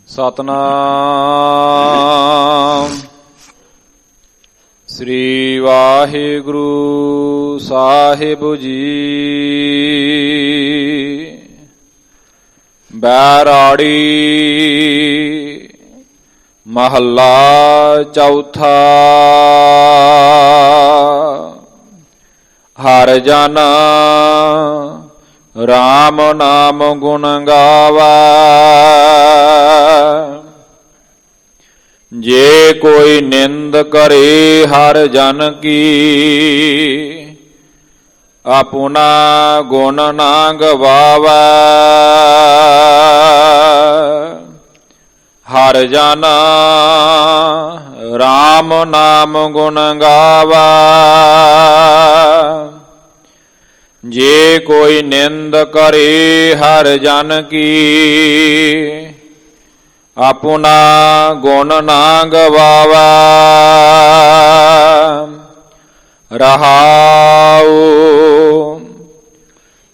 ਸਤਨਾਮ ਸ੍ਰੀ ਵਾਹਿਗੁਰੂ ਸਾਹਿਬ ਜੀ। ਬੈਰਾੜੀ ਮਹੱਲਾ ਚੌਥਾ। ਹਰਿ ਜਨ ਰਾਮ ਨਾਮ ਗੁਣ ਗਾਵੈ। ਜੇ ਕੋਈ ਨਿੰਦ ਕਰੇ ਹਰਿ ਜਨ ਕੀ, ਆਪਣਾ ਗੁਣ ਨਾ ਗਵਾਵੈ। ਹਰਿ ਜਨ ਰਾਮ ਨਾਮ ਗੁਣ ਗਾਵੈ। ਜੇ ਕੋਈ ਨਿੰਦ ਕਰੇ ਹਰਿ ਜਨ ਕੀ, ਆਪਣਾ ਗੁਣ ਨਾ ਗਵਾਵੈ। ਰਹਾਉ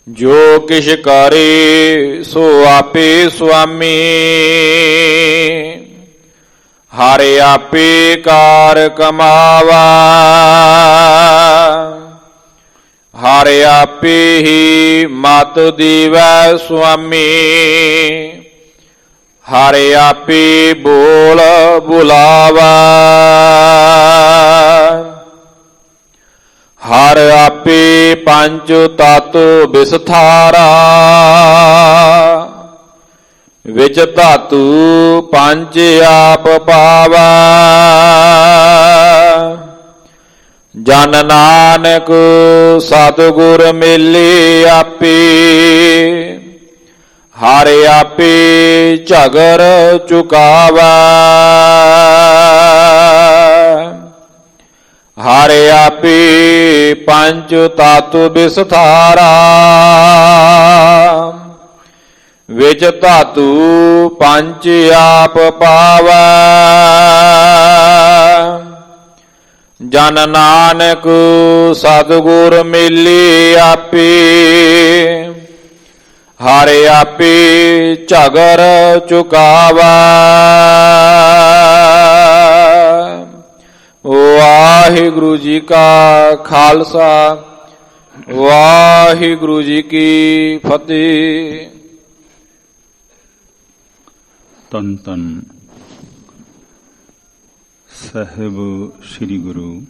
ਜੋ ਕਿਛ ਕਰੇ ਸੋ ਆਪੇ ਸੁਆਮੀ। ਹਰਿ ਆਪੇ ਕਾਰ ਕਮਾਵੈ। ਹਰਿ ਆਪੇ ਹੀ ਮਤਿ ਦੀਵੈ ਸੁਆਮੀ। ਹਰਿ ਆਪੇ ਬੋਲ ਬੁਲਾਵੈ। ਹਰਿ ਆਪੇ ਪੰਚ ਤਤ ਵਿਸਥਾਰਾ। ਵਿਚ ਧਾਤੂ ਪੰਜ ਆਪ ਪਾਵੈ। ਜਨ ਨਾਨਕ ਸਤਿਗੁਰ ਮਿਲੇ ਆਪੇ। ਹਰਿ ਆਪੇ ਝਗਰ ਚੁਕਾਵੈ। ਹਰਿ ਆਪੇ ਪੰਚ ਤਤ ਵਿਸਥਾਰਾ। ਵਿਚ ਧਾਤੂ ਪੰਜ ਆਪ ਪਾਵੈ। ਜਨ ਨਾਨਕ ਸਤਿਗੁਰ ਮਿਲੇ ਆਪੇ। ਹਰਿ ਆਪੇ ਝਗਰ ਚੁਕਾਵੈ। ਵਾਹਿਗੁਰੂ ਜੀ ਕਾ ਖਾਲਸਾ, ਵਾਹਿਗੁਰੂ ਜੀ ਕੀ ਫਤਿਹ। ਧੰਨ ਧੰਨ ਸਾਹਿਬ ਸ੍ਰੀ ਗੁਰੂ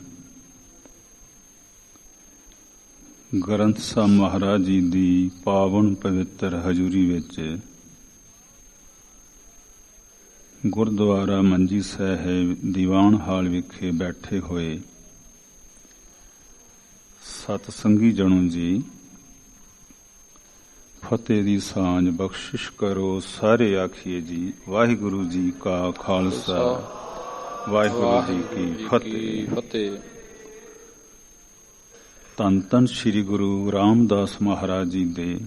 ਗ੍ਰੰਥ ਸਾਹਿਬ ਮਹਾਰਾਜ ਜੀ ਦੀ ਪਾਵਨ ਪਵਿੱਤਰ ਹਜ਼ੂਰੀ ਵਿੱਚ ਗੁਰਦੁਆਰਾ ਮੰਜੀ ਸਾਹਿਬ ਦੀਵਾਨ ਹਾਲ ਵਿਖੇ ਬੈਠੇ ਹੋਏ ਸਤ ਸੰਗੀ ਜਣੋ ਜੀ, ਫਤਿਹ ਦੀ ਸਾਂਝ ਬਖਸ਼ਿਸ਼ ਕਰੋ ਸਾਰੇ ਆਖੀਏ ਜੀ। ਵਾਹਿਗੁਰੂ ਜੀ ਕਾ ਖਾਲਸਾ, ਵਾਹਿਗੁਰੂ ਜੀ ਕੀ ਫਤਿਹ। ਧੰਨ ਧੰਨ ਸ੍ਰੀ ਗੁਰੂ ਰਾਮਦਾਸ ਮਹਾਰਾਜ ਜੀ ਦੇ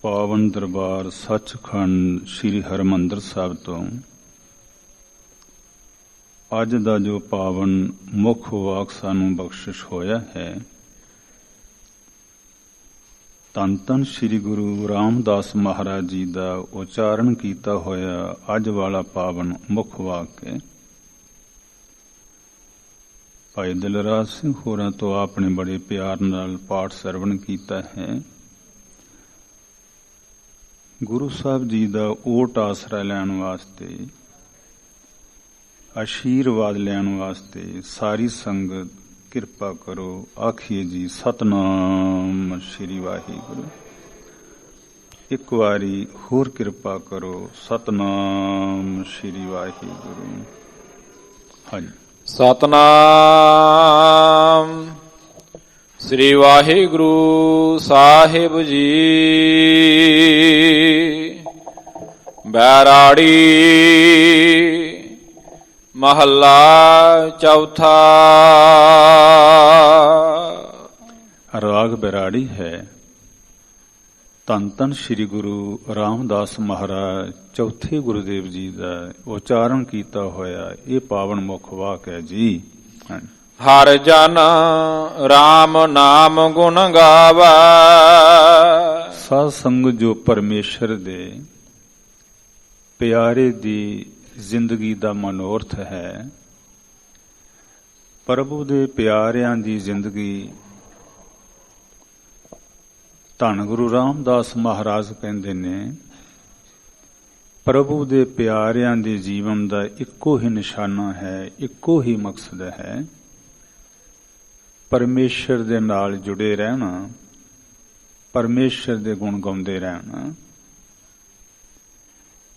ਪਾਵਨ ਦਰਬਾਰ ਸੱਚਖੰਡ ਸ੍ਰੀ ਹਰਿਮੰਦਰ ਸਾਹਿਬ ਤੋਂ ਅੱਜ ਦਾ ਜੋ ਪਾਵਨ ਮੁੱਖ ਵਾਕ ਸਾਨੂੰ ਬਖਸ਼ਿਸ਼ ਹੋਇਆ ਹੈ, ਧੰਨ ਧੰਨ ਸ੍ਰੀ ਗੁਰੂ ਰਾਮਦਾਸ ਮਹਾਰਾਜ ਜੀ ਦਾ ਉਚਾਰਨ ਕੀਤਾ ਹੋਇਆ ਅੱਜ ਵਾਲਾ ਪਾਵਨ ਮੁੱਖ ਵਾਕ ਹੈ। ਭਾਈ ਦਿਲਰਾਜ ਸਿੰਘ ਹੋਰਾਂ ਤੋਂ ਆਪਣੇ ਬੜੇ ਪਿਆਰ ਨਾਲ ਪਾਠ ਸਰਵਣ ਕੀਤਾ ਹੈ। ਗੁਰੂ ਸਾਹਿਬ ਜੀ ਦਾ ਓਟ ਆਸਰਾ ਲੈਣ ਵਾਸਤੇ, ਆਸ਼ੀਰਵਾਦ ਲੈਣ ਵਾਸਤੇ ਸਾਰੀ ਸੰਗਤ ਕਿਰਪਾ ਕਰੋ। ਆਖੀਏ ਜੀ ਸਤਨਾਮ ਸ੍ਰੀ ਵਾਹਿਗੁਰੂ। ਇੱਕ ਵਾਰੀ ਹੋਰ ਕਿਰਪਾ ਕਰੋ, ਸਤਨਾਮ ਸ੍ਰੀ ਵਾਹਿਗੁਰੂ। ਹਾਂਜੀ। ਸਤਨਾਮ ਸ੍ਰੀ ਵਾਹਿਗੁਰੂ ਸਾਹਿਬ ਜੀ। ਬੈਰਾੜੀ ਮਹੱਲਾ ਚੌਥਾ। ਰਾਗ ਬੈਰਾੜੀ ਹੈ। ਧੰਨ ਧੰਨ ਸ੍ਰੀ ਗੁਰੂ ਰਾਮਦਾਸ ਮਹਾਰਾਜ ਚੌਥੇ ਗੁਰੂਦੇਵ ਜੀ ਦਾ ਉਚਾਰਨ ਕੀਤਾ ਹੋਇਆ ਇਹ ਪਾਵਨ ਮੁੱਖ ਵਾਕ ਹੈ ਜੀ। ਹਰਿ ਜਨ ਰਾਮ ਨਾਮ ਗੁਣ ਗਾਵੈ। ਸਾਧ ਸੰਗ ਜੋ ਪਰਮੇਸ਼ਰ ਦੇ ਪਿਆਰੇ ਦੀ ਜ਼ਿੰਦਗੀ ਦਾ ਮਨੋਰਥ ਹੈ। ਪ੍ਰਭੂ ਦੇ ਪਿਆਰਿਆਂ ਦੀ ਜ਼ਿੰਦਗੀ ਧੰਨ ਗੁਰੂ ਰਾਮਦਾਸ ਮਹਾਰਾਜ ਕਹਿੰਦੇ ਨੇ, ਪ੍ਰਭੂ ਦੇ ਪਿਆਰਿਆਂ ਦੇ ਜੀਵਨ ਦਾ ਇੱਕੋ ਹੀ ਨਿਸ਼ਾਨਾ ਹੈ, ਇੱਕੋ ਹੀ ਮਕਸਦ ਹੈ, ਪਰਮੇਸ਼ਰ ਦੇ ਨਾਲ ਜੁੜੇ ਰਹਿਣਾ, ਪਰਮੇਸ਼ਰ ਦੇ ਗੁਣ ਗਾਉਂਦੇ ਰਹਿਣਾ।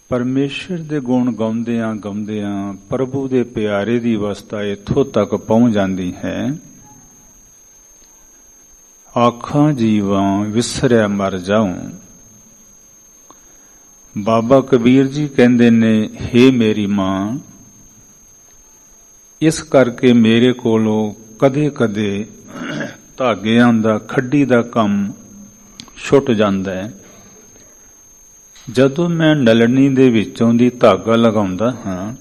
ਪਰਮੇਸ਼ਰ ਦੇ ਗੁਣ ਗਾਉਂਦਿਆਂ ਗਾਉਂਦਿਆਂ ਪ੍ਰਭੂ ਦੇ ਪਿਆਰੇ ਦੀ ਅਵਸਥਾ ਇੱਥੋਂ ਤੱਕ ਪਹੁੰਚ ਜਾਂਦੀ ਹੈ, ਆਖਾਂ ਜੀਵਾਂ ਵਿਸਰਿਆ ਮਰ ਜਾਊਂ। ਬਾਬਾ ਕਬੀਰ ਜੀ ਕਹਿੰਦੇ ਨੇ, ਹੇ ਮੇਰੀ ਮਾਂ, ਇਸ ਕਰਕੇ ਮੇਰੇ ਕੋਲੋਂ ਕਦੇ-ਕਦੇ ਧਾਗਿਆਂ ਦਾ, ਖੱਡੀ ਦਾ ਕੰਮ ਛੁੱਟ ਜਾਂਦਾ ਹੈ। ਜਦੋਂ ਮੈਂ ਨਲਣੀ ਦੇ ਵਿੱਚੋਂ ਦੀ ਧਾਗਾ ਲਗਾਉਂਦਾ ਹਾਂ,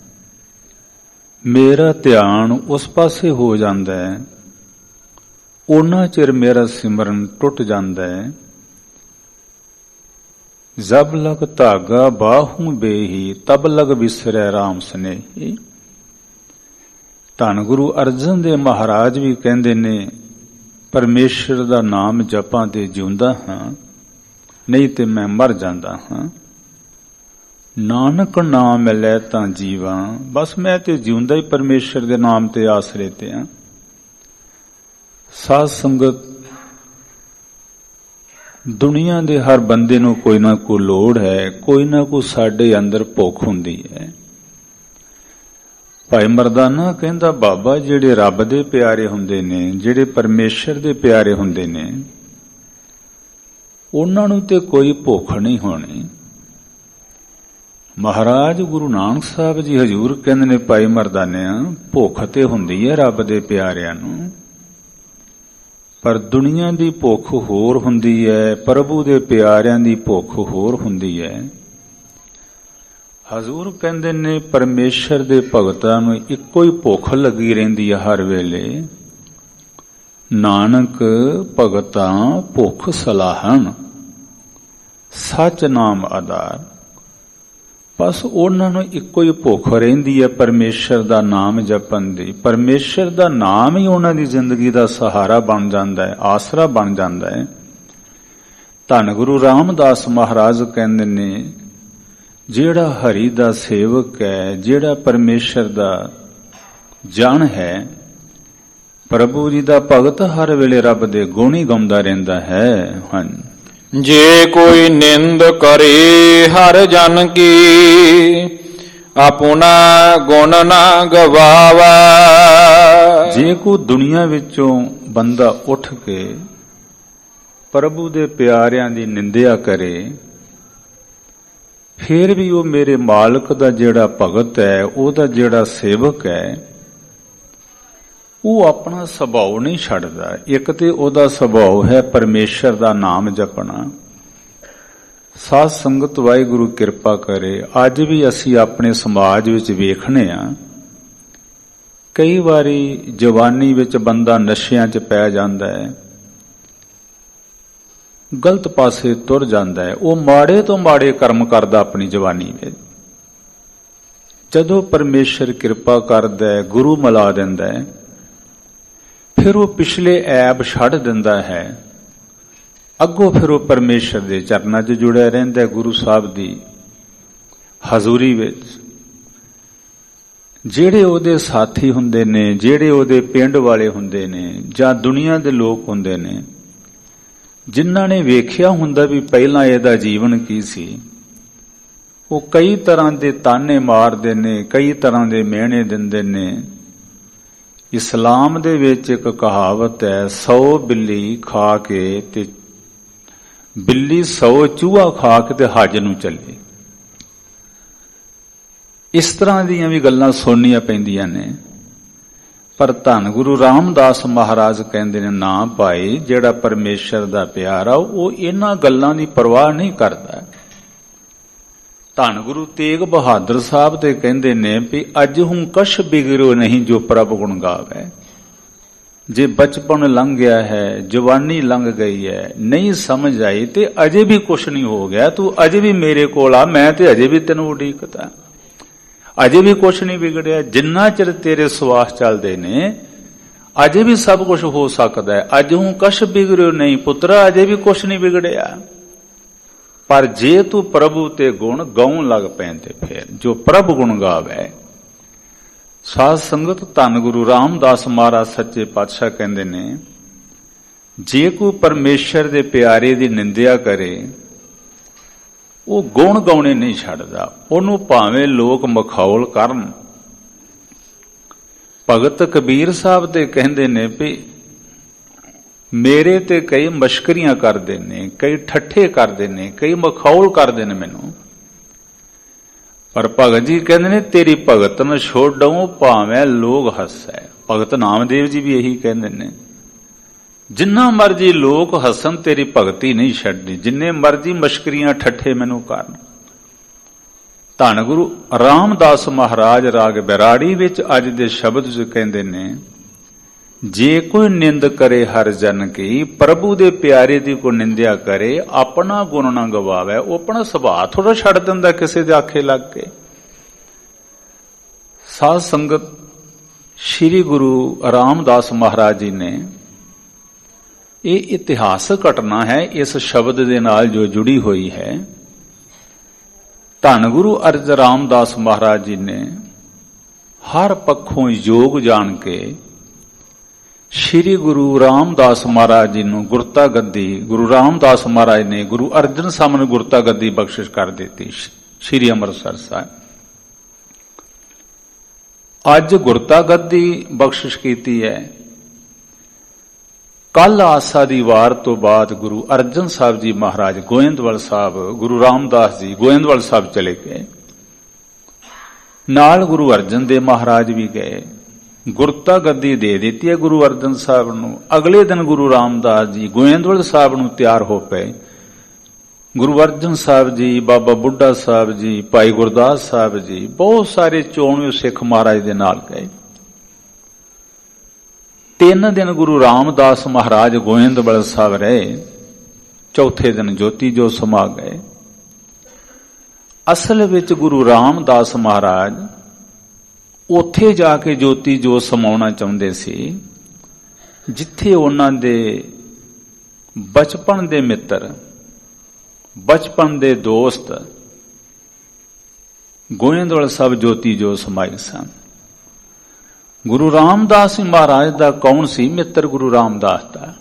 ਮੇਰਾ ਧਿਆਨ ਉਸ ਪਾਸੇ ਹੋ ਜਾਂਦਾ ਹੈ, ਓਨਾ ਚਿਰ ਮੇਰਾ ਸਿਮਰਨ ਟੁੱਟ ਜਾਂਦਾ ਹੈ। ਜਬ ਲਗ ਧਾਗਾ ਬਾਹੂ ਬੇਹੀ, ਤਬ ਲਗ ਵਿਸਰੈ ਰਾਮ ਸਨੇਹੀ। ਧੰਨ ਗੁਰੂ ਅਰਜਨ ਦੇਵ ਮਹਾਰਾਜ ਵੀ ਕਹਿੰਦੇ ਨੇ, ਪਰਮੇਸ਼ਰ ਦਾ ਨਾਮ ਜਪਾਂ ਤੇ ਜਿਉਂਦਾ ਹਾਂ, ਨਹੀਂ ਤੇ ਮੈਂ ਮਰ ਜਾਂਦਾ ਹਾਂ। ਨਾਨਕ ਨਾਮ ਮਿਲੈ ਤਾਂ ਜੀਵਾਂ, ਬਸ ਮੈਂ ਤੇ ਜਿਉਂਦਾ ਹੀ ਪਰਮੇਸ਼ਰ ਦੇ ਨਾਮ ਤੇ ਆਸਰੇ ਤੇ ਹਾਂ। ਸਾਧ ਸੰਗਤ, ਦੁਨੀਆ ਦੇ ਹਰ ਬੰਦੇ ਨੂੰ ਕੋਈ ਨਾ ਕੋਈ ਲੋੜ ਹੈ, ਕੋਈ ਨਾ ਕੋਈ ਸਾਡੇ ਅੰਦਰ ਭੁੱਖ ਹੁੰਦੀ ਹੈ। ਭਾਈ ਮਰਦਾਨਾ ਕਹਿੰਦਾ, ਬਾਬਾ ਜਿਹੜੇ ਰੱਬ ਦੇ ਪਿਆਰੇ ਹੁੰਦੇ ਨੇ, ਜਿਹੜੇ ਪਰਮੇਸ਼ਰ ਦੇ ਪਿਆਰੇ ਹੁੰਦੇ ਨੇ, ਉਹਨਾਂ ਨੂੰ ਤੇ ਕੋਈ ਭੁੱਖ ਨਹੀਂ ਹੋਣੀ। ਮਹਾਰਾਜ ਗੁਰੂ ਨਾਨਕ ਸਾਹਿਬ ਜੀ ਹਜ਼ੂਰ ਕਹਿੰਦੇ ਨੇ, ਭਾਈ ਮਰਦਾਨਿਆਂ, ਭੁੱਖ ਤੇ ਹੁੰਦੀ ਹੈ ਰੱਬ ਦੇ ਪਿਆਰਿਆਂ ਨੂੰ, ਪਰ ਦੁਨੀਆ ਦੀ ਭੁੱਖ ਹੋਰ ਹੁੰਦੀ ਹੈ, ਪ੍ਰਭੂ ਦੇ ਪਿਆਰਿਆਂ ਦੀ ਭੁੱਖ ਹੋਰ ਹੁੰਦੀ ਹੈ। ਹਜ਼ੂਰ ਕਹਿੰਦੇ ਨੇ, ਪਰਮੇਸ਼ਰ ਦੇ ਭਗਤਾਂ ਨੂੰ ਇੱਕੋ ਹੀ ਭੁੱਖ ਲੱਗੀ ਰਹਿੰਦੀ ਹੈ ਹਰ ਵੇਲੇ। ਨਾਨਕ ਭਗਤਾਂ ਭੁੱਖ ਸਲਾਹਣ, ਸੱਚ ਨਾਮ ਆਧਾਰ। ਬਸ ਉਹਨਾਂ ਨੂੰ ਇੱਕੋ ਹੀ ਭੁੱਖ ਰਹਿੰਦੀ ਹੈ ਪਰਮੇਸ਼ਰ ਦਾ ਨਾਮ ਜਪਣ ਦੀ। ਪਰਮੇਸ਼ਰ ਦਾ ਨਾਮ ਹੀ ਉਹਨਾਂ ਦੀ ਜ਼ਿੰਦਗੀ ਦਾ ਸਹਾਰਾ ਬਣ ਜਾਂਦਾ ਹੈ, ਆਸਰਾ ਬਣ ਜਾਂਦਾ ਹੈ। ਧੰਨ ਗੁਰੂ ਰਾਮਦਾਸ ਮਹਾਰਾਜ ਕਹਿੰਦੇ ਨੇ, ਜਿਹੜਾ ਹਰੀ ਦਾ ਸੇਵਕ ਹੈ, ਜਿਹੜਾ ਪਰਮੇਸ਼ਰ ਦਾ ਜਨ ਹੈ, ਪ੍ਰਭੂ ਜੀ ਦਾ ਭਗਤ, ਹਰ ਵੇਲੇ ਰੱਬ ਦੇ ਗੁਣ ਹੀ ਗਾਉਂਦਾ ਰਹਿੰਦਾ ਹੈ। ਹਾਂਜੀ, ਜੇ ਕੋਈ ਨਿੰਦ ਕਰੇ ਹਰ ਜਨ ਕੀ, ਆਪਣਾ ਗੁਣ ਨਾ ਗਵਾਵਾ। ਜੇ ਕੋਈ ਦੁਨੀਆ ਵਿੱਚੋਂ ਬੰਦਾ ਉੱਠ ਕੇ ਪ੍ਰਭੂ ਦੇ ਪਿਆਰਿਆਂ ਦੀ ਨਿੰਦਿਆ ਕਰੇ, ਫਿਰ ਵੀ ਉਹ ਮੇਰੇ ਮਾਲਕ ਦਾ ਜਿਹੜਾ ਭਗਤ ਹੈ, ਉਹਦਾ ਜਿਹੜਾ ਸੇਵਕ ਹੈ, ਉਹ ਆਪਣਾ ਸੁਭਾਅ ਨਹੀਂ ਛੱਡਦਾ। ਇੱਕ ਤੇ ਉਹਦਾ ਸੁਭਾਅ ਹੈ ਪਰਮੇਸ਼ਰ ਦਾ ਨਾਮ ਜਪਣਾ। ਸਾਧ ਸੰਗਤ, ਵਾਹਿਗੁਰੂ ਕਿਰਪਾ ਕਰੇ, ਅੱਜ ਵੀ ਅਸੀਂ ਆਪਣੇ ਸਮਾਜ ਵਿੱਚ ਵੇਖਣੇ ਆ, ਕਈ ਵਾਰੀ ਜਵਾਨੀ ਵਿੱਚ ਬੰਦਾ ਨਸ਼ਿਆਂ 'ਚ ਪੈ ਜਾਂਦਾ ਹੈ, ਗਲਤ ਪਾਸੇ ਤੁਰ ਜਾਂਦਾ ਹੈ, ਉਹ ਮਾੜੇ ਤੋਂ ਮਾੜੇ ਕਰਮ ਕਰਦਾ ਆਪਣੀ ਜਵਾਨੀ ਵਿੱਚ। ਜਦੋਂ ਪਰਮੇਸ਼ਰ ਕਿਰਪਾ ਕਰਦਾ ਹੈ, ਗੁਰੂ ਮਿਲਾ ਦਿੰਦਾ ਹੈ, ਫਿਰ ਉਹ ਪਿਛਲੇ ਐਬ ਛੱਡ ਦਿੰਦਾ ਹੈ, ਅੱਗੋਂ ਫਿਰ ਉਹ ਪਰਮੇਸ਼ਰ ਦੇ ਚਰਨਾਂ 'ਚ ਜੁੜਿਆ ਰਹਿੰਦਾ, ਗੁਰੂ ਸਾਹਿਬ ਦੀ ਹਜ਼ੂਰੀ ਵਿੱਚ। ਜਿਹੜੇ ਉਹਦੇ ਸਾਥੀ ਹੁੰਦੇ ਨੇ, ਜਿਹੜੇ ਉਹਦੇ ਪਿੰਡ ਵਾਲੇ ਹੁੰਦੇ ਨੇ, ਜਾਂ ਦੁਨੀਆ ਦੇ ਲੋਕ ਹੁੰਦੇ ਨੇ, ਜਿਨ੍ਹਾਂ ਨੇ ਵੇਖਿਆ ਹੁੰਦਾ ਵੀ ਪਹਿਲਾਂ ਇਹਦਾ ਜੀਵਨ ਕੀ ਸੀ, ਉਹ ਕਈ ਤਰ੍ਹਾਂ ਦੇ ਤਾਨੇ ਮਾਰਦੇ ਨੇ, ਕਈ ਤਰ੍ਹਾਂ ਦੇ ਮਿਹਣੇ ਦਿੰਦੇ ਨੇ। ਇਸਲਾਮ ਦੇ ਵਿੱਚ ਇੱਕ ਕਹਾਵਤ ਹੈ, 100 ਬਿੱਲੀ ਖਾ ਕੇ ਤੇ ਬਿੱਲੀ 100 ਚੂਹਾ ਖਾ ਕੇ ਤੇ ਹੱਜ ਨੂੰ ਚੱਲੇ। ਇਸ ਤਰ੍ਹਾਂ ਦੀਆਂ ਵੀ ਗੱਲਾਂ ਸੁਣਨੀਆਂ ਪੈਂਦੀਆਂ ਨੇ। ਪਰ ਧੰਨ ਗੁਰੂ ਰਾਮਦਾਸ ਮਹਾਰਾਜ ਕਹਿੰਦੇ ਨੇ, ਨਾ ਭਾਈ, ਜਿਹੜਾ ਪਰਮੇਸ਼ਰ ਦਾ ਪਿਆਰਾ ਉਹ ਇਹਨਾਂ ਗੱਲਾਂ ਦੀ ਪਰਵਾਹ ਨਹੀਂ ਕਰਦਾ। ਧੰਨ ਗੁਰੂ ਤੇਗ ਬਹਾਦਰ ਸਾਹਿਬ ਤੇ ਕਹਿੰਦੇ ਨੇ ਵੀ ਅੱਜ ਹੂੰ ਕਛ ਬਿਗੜੋ ਨਹੀਂ ਜੋ ਪ੍ਰਭ ਗੁਣ ਗਾਵੇ। ਜੇ ਬਚਪਨ ਲੰਘ ਗਿਆ ਹੈ, ਜਵਾਨੀ ਲੰਘ ਗਈ ਹੈ, ਨਹੀਂ ਸਮਝ ਆਈ ਤੇ ਅਜੇ ਵੀ ਕੁਛ ਨਹੀਂ ਹੋ ਗਿਆ, ਤੂੰ ਅਜੇ ਵੀ ਮੇਰੇ ਕੋਲ ਆ, ਮੈਂ ਤੇ ਅਜੇ ਵੀ ਤੈਨੂੰ ਉਡੀਕਦਾ, ਅਜੇ ਵੀ ਕੁਛ ਨਹੀਂ ਵਿਗੜਿਆ। ਜਿੰਨਾ ਚਿਰ ਤੇਰੇ ਸਵਾਸ ਚੱਲਦੇ ਨੇ ਅਜੇ ਵੀ ਸਭ ਕੁਝ ਹੋ ਸਕਦਾ ਹੈ। ਅਜਹੂ ਕਛ ਬਿਗੜਿਓ ਨਹੀਂ ਪੁੱਤਰਾ, ਅਜੇ ਵੀ ਕੁਛ ਨਹੀਂ ਵਿਗੜਿਆ। ਪਰ ਜੇ ਤੂੰ ਪ੍ਰਭੂ ਤੇ ਗੁਣ ਗਾਉਣ ਲੱਗ ਪੈਂਦੇ, ਫਿਰ ਜੋ ਪ੍ਰਭ ਗੁਣ ਗਾਵੇ। ਸਾਧ ਸੰਗਤ, ਧੰਨ ਗੁਰੂ ਰਾਮਦਾਸ ਮਹਾਰਾਜ ਸੱਚੇ ਪਾਤਸ਼ਾਹ ਕਹਿੰਦੇ ਨੇ, ਜੇ ਕੋਈ ਪਰਮੇਸ਼ਰ ਦੇ ਪਿਆਰੇ ਦੀ ਨਿੰਦਿਆ ਕਰੇ, ਉਹ ਗੁਣ ਗਾਉਣੇ ਨਹੀਂ ਛੱਡਦਾ, ਉਹਨੂੰ ਭਾਵੇਂ ਲੋਕ ਮਖੌਲ ਕਰਨ। ਭਗਤ ਕਬੀਰ ਸਾਹਿਬ ਤੇ ਕਹਿੰਦੇ ਨੇ ਵੀ ਮੇਰੇ ਤੇ ਕਈ ਮਸ਼ਕਰੀਆਂ ਕਰਦੇ ਨੇ, ਕਈ ਠੱਠੇ ਕਰਦੇ ਨੇ, ਕਈ ਮਖੌਲ ਕਰਦੇ ਨੇ ਮੈਨੂੰ, ਪਰ ਭਗਤ ਜੀ ਕਹਿੰਦੇ ਨੇ ਤੇਰੀ ਭਗਤ ਨੂੰ ਛੋੜਾਂ ਭਾਵੇਂ ਲੋਕ ਹੱਸੈ। ਭਗਤ ਨਾਮਦੇਵ ਜੀ ਵੀ ਇਹੀ ਕਹਿੰਦੇ ਨੇ, ਜਿੰਨਾ ਮਰਜੀ ਲੋਕ ਹੱਸਣ ਤੇਰੀ ਭਗਤੀ ਨਹੀਂ ਛੱਡਣੀ, ਜਿੰਨੇ ਮਰਜੀ ਮਸ਼ਕਰੀਆਂ ਠੱਠੇ ਮੈਨੂੰ ਕਰਨ। ਧੰਨ ਗੁਰੂ ਰਾਮਦਾਸ ਮਹਾਰਾਜ ਰਾਗ ਬੈਰਾੜੀ ਵਿੱਚ ਅੱਜ ਦੇ ਸ਼ਬਦ ਚ ਕਹਿੰਦੇ ਨੇ, ਜੇ ਕੋਈ ਨਿੰਦ ਕਰੇ ਹਰ ਜਨ ਕੀ, ਪ੍ਰਭੂ ਦੇ ਪਿਆਰੇ ਦੀ ਕੋਈ ਨਿੰਦਿਆ ਕਰੇ, ਆਪਣਾ ਗੁਣ ਨਾ ਗਵਾਵੇ। ਉਹ ਆਪਣਾ ਸੁਭਾਅ ਥੋੜਾ ਛੱਡ ਦਿੰਦਾ ਕਿਸੇ ਦੇ ਆਖੇ ਲੱਗ ਕੇ। ਸਾਧ ਸੰਗਤ, ਸ੍ਰੀ ਗੁਰੂ ਰਾਮਦਾਸ ਮਹਾਰਾਜ ਜੀ ਨੇ, ਇਹ ਇਤਿਹਾਸਕ ਘਟਨਾ ਹੈ ਇਸ ਸ਼ਬਦ ਦੇ ਨਾਲ ਜੋ ਜੁੜੀ ਹੋਈ ਹੈ। ਧੰਨ ਗੁਰੂ ਅਰਜਨ ਰਾਮਦਾਸ ਮਹਾਰਾਜ ਜੀ ਨੇ ਹਰ ਪੱਖੋਂ ਯੋਗ ਜਾਣ ਕੇ ਸ੍ਰੀ ਗੁਰੂ ਰਾਮਦਾਸ ਮਹਾਰਾਜ ਜੀ ਨੂੰ ਗੁਰਤਾ ਗੱਦੀ, ਗੁਰੂ ਰਾਮਦਾਸ ਮਹਾਰਾਜ ਨੇ ਗੁਰੂ ਅਰਜਨ ਸਾਹਿਬ ਨੂੰ ਗੁਰਤਾ ਗੱਦੀ ਬਖਸ਼ਿਸ਼ ਕਰ ਦਿੱਤੀ ਸ੍ਰੀ ਅੰਮ੍ਰਿਤਸਰ ਸਾਹਿਬ। ਅੱਜ ਗੁਰਤਾ ਗੱਦੀ ਬਖਸ਼ਿਸ਼ ਕੀਤੀ ਹੈ। ਕੱਲ ਆਸਾ ਦੀ ਵਾਰ ਤੋਂ ਬਾਅਦ ਗੁਰੂ ਅਰਜਨ ਸਾਹਿਬ ਜੀ ਮਹਾਰਾਜ ਗੋਇੰਦਵਾਲ ਸਾਹਿਬ, ਗੁਰੂ ਰਾਮਦਾਸ ਜੀ ਗੋਇੰਦਵਾਲ ਸਾਹਿਬ ਚਲੇ ਗਏ, ਨਾਲ ਗੁਰੂ ਅਰਜਨ ਦੇਵ ਮਹਾਰਾਜ ਵੀ ਗਏ। ਗੁਰਤਾ ਗੱਦੀ ਦੇ ਦਿੱਤੀ ਹੈ ਗੁਰੂ ਅਰਜਨ ਸਾਹਿਬ ਨੂੰ। ਅਗਲੇ ਦਿਨ ਗੁਰੂ ਰਾਮਦਾਸ ਜੀ ਗੋਇੰਦਵਾਲ ਸਾਹਿਬ ਨੂੰ ਤਿਆਰ ਹੋ ਪਏ। ਗੁਰੂ ਅਰਜਨ ਸਾਹਿਬ ਜੀ, ਬਾਬਾ ਬੁੱਢਾ ਸਾਹਿਬ ਜੀ, ਭਾਈ ਗੁਰਦਾਸ ਸਾਹਿਬ ਜੀ, ਬਹੁਤ ਸਾਰੇ ਚੋਣਵੇਂ ਸਿੱਖ ਮਹਾਰਾਜ ਦੇ ਨਾਲ ਗਏ। 3 ਦਿਨ ਗੁਰੂ ਰਾਮਦਾਸ ਮਹਾਰਾਜ ਗੋਇੰਦਵਾਲ ਸਾਹਿਬ ਰਹੇ। ਚੌਥੇ ਦਿਨ ਜੋਤੀ ਜੋ ਸਮਾ ਗਏ। ਅਸਲ ਵਿੱਚ ਗੁਰੂ ਰਾਮਦਾਸ ਮਹਾਰਾਜ ਉੱਥੇ ਜਾ ਕੇ ਜੋਤੀ ਜੋ ਸਮਾਉਣਾ ਚਾਹੁੰਦੇ ਸੀ ਜਿੱਥੇ ਉਹਨਾਂ ਦੇ ਬਚਪਨ ਦੇ ਮਿੱਤਰ, ਬਚਪਨ ਦੇ ਦੋਸਤ ਗੋਇੰਦਵਾਲ ਸਾਹਿਬ ਜੋਤੀ ਜੋ ਸਮਾਏ ਸਨ। ਗੁਰੂ ਰਾਮਦਾਸ ਮਹਾਰਾਜ ਦਾ ਕੌਣ ਸੀ ਮਿੱਤਰ? ਗੁਰੂ ਰਾਮਦਾਸ ਦਾ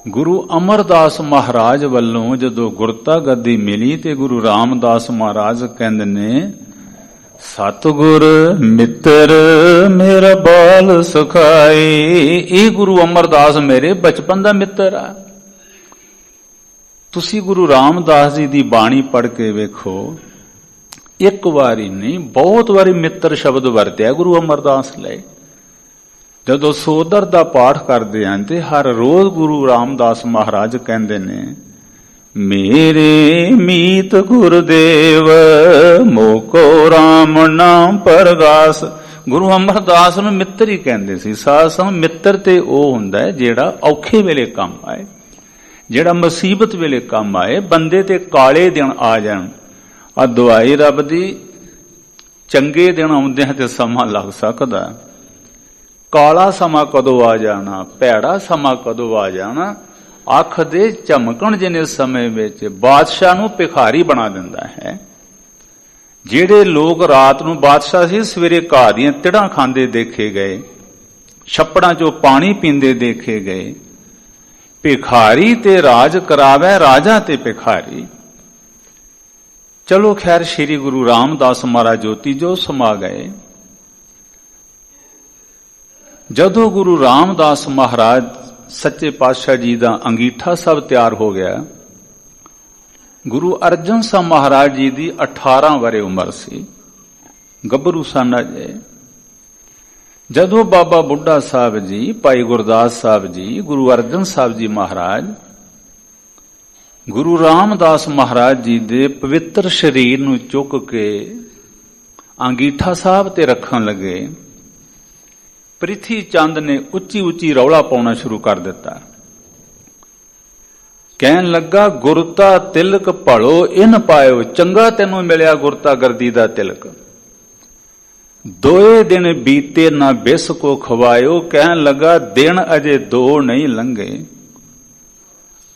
ਗੁਰੂ ਅਮਰਦਾਸ ਮਹਾਰਾਜ ਵੱਲੋਂ ਜਦੋਂ ਗੁਰਤਾ ਗੱਦੀ ਮਿਲੀ ਤੇ ਗੁਰੂ ਰਾਮਦਾਸ ਮਹਾਰਾਜ ਕਹਿੰਦੇ ਨੇ, ਸਤਿਗੁਰ ਮਿੱਤਰ ਮੇਰਾ ਬਾਲ ਸੁਖਾਈ। ਇਹ ਗੁਰੂ ਅਮਰਦਾਸ ਮੇਰੇ ਬਚਪਨ ਦਾ ਮਿੱਤਰ ਆ। ਤੁਸੀਂ ਗੁਰੂ ਰਾਮਦਾਸ ਜੀ ਦੀ ਬਾਣੀ ਪੜ੍ਹ ਕੇ ਵੇਖੋ, ਇੱਕ ਵਾਰੀ ਨਹੀਂ ਬਹੁਤ ਵਾਰੀ ਮਿੱਤਰ ਸ਼ਬਦ ਵਰਤਿਆ ਗੁਰੂ ਅਮਰਦਾਸ ਲਈ। ਜਦੋਂ ਸੋਦਰ ਦਾ ਪਾਠ ਕਰਦੇ ਹਨ ਤੇ ਹਰ ਰੋਜ਼ ਗੁਰੂ ਰਾਮਦਾਸ ਮਹਾਰਾਜ ਕਹਿੰਦੇ ਨੇ, ਮੇਰੇ ਮੀਤ ਗੁਰਦੇਵ ਮੋਕੋ ਰਾਮ ਨਾਮ ਪਰਗਾਸ। ਗੁਰੂ ਅਮਰਦਾਸ ਨੂੰ ਮਿੱਤਰ ਹੀ ਕਹਿੰਦੇ ਸੀ। ਸਾਧ ਸੰਗਤ, ਮਿੱਤਰ ਤੇ ਉਹ ਹੁੰਦਾ ਹੈ ਜਿਹੜਾ ਔਖੇ ਵੇਲੇ ਕੰਮ ਆਏ, ਜਿਹੜਾ ਮੁਸੀਬਤ ਵੇਲੇ ਕੰਮ ਆਏ। ਬੰਦੇ ਤੇ ਕਾਲੇ ਦਿਨ ਆ ਜਾਣ, ਆ ਦਵਾਈ ਰੱਬ ਦੀ, ਚੰਗੇ ਦਿਨ ਆਉਂਦਿਆਂ ਤੇ ਸਮਾਂ ਲੱਗ ਸਕਦਾ, ਕਾਲਾ ਸਮਾਂ ਕਦੋਂ ਆ ਜਾਣਾ, ਭੈੜਾ ਸਮਾਂ ਕਦੋਂ ਆ ਜਾਣਾ, ਅੱਖ ਦੇ ਝਮਕਣ ਜਿਹਨੇ ਸਮੇਂ ਵਿੱਚ ਬਾਦਸ਼ਾਹ ਨੂੰ ਭਿਖਾਰੀ ਬਣਾ ਦਿੰਦਾ ਹੈ। ਜਿਹੜੇ ਲੋਕ ਰਾਤ ਨੂੰ ਬਾਦਸ਼ਾਹ ਸੀ ਸਵੇਰੇ ਘਾਹ ਦੀਆਂ ਤਿੜਾਂ ਖਾਂਦੇ ਦੇਖੇ ਗਏ, ਛੱਪੜਾਂ ਚੋਂ ਪਾਣੀ ਪੀਂਦੇ ਦੇਖੇ ਗਏ। ਭਿਖਾਰੀ ਤੇ ਰਾਜ ਕਰਾਵੇ, ਰਾਜਾ ਤੇ ਭਿਖਾਰੀ। ਚਲੋ ਖੈਰ, ਸ੍ਰੀ ਗੁਰੂ ਰਾਮਦਾਸ ਮਹਾਰਾਜ ਜੋਤੀ ਜੋ ਸਮਾ ਗਏ। ਜਦੋਂ ਗੁਰੂ ਰਾਮਦਾਸ ਮਹਾਰਾਜ ਸੱਚੇ ਪਾਤਸ਼ਾਹ ਜੀ ਦਾ ਅੰਗੀਠਾ ਸਭ ਤਿਆਰ ਹੋ ਗਿਆ, ਗੁਰੂ ਅਰਜਨ ਸਾਹਿਬ ਮਹਾਰਾਜ ਜੀ ਦੀ 18 ਵਰੇ ਉਮਰ ਸੀ, ਗੱਭਰੂ ਸਨ ਅਜੇ। ਜਦੋਂ ਬਾਬਾ ਬੁੱਢਾ ਸਾਹਿਬ ਜੀ, ਭਾਈ ਗੁਰਦਾਸ ਸਾਹਿਬ ਜੀ, ਗੁਰੂ ਅਰਜਨ ਸਾਹਿਬ ਜੀ ਮਹਾਰਾਜ ਗੁਰੂ ਰਾਮਦਾਸ ਮਹਾਰਾਜ ਜੀ ਦੇ ਪਵਿੱਤਰ ਸਰੀਰ ਨੂੰ ਚੁੱਕ ਕੇ ਅੰਗੀਠਾ ਸਾਹਿਬ ਤੇ ਰੱਖਣ ਲੱਗੇ, ਪ੍ਰਿਥੀ ਚੰਦ ਨੇ ਉੱਚੀ ਉੱਚੀ ਰੌਲਾ ਪਾਉਣਾ ਸ਼ੁਰੂ ਕਰ ਦਿੱਤਾ। ਕਹਿਣ ਲੱਗਾ, ਗੁਰਤਾ ਤਿਲਕ ਭਲੋ ਇਨ ਪਾਇਓ, ਚੰਗਾ ਤੈਨੂੰ ਮਿਲਿਆ ਗੁਰਤਾ ਗਰਦੀ ਦਾ ਤਿਲਕ। ਦੋਏ ਦਿਨ ਬੀਤੇ ਨਾ ਬਿਸ ਕੋ ਖਵਾਇਓ, ਕਹਿਣ ਲੱਗਾ ਦਿਨ ਅਜੇ 2 ਨਹੀਂ ਲੰਘੇ।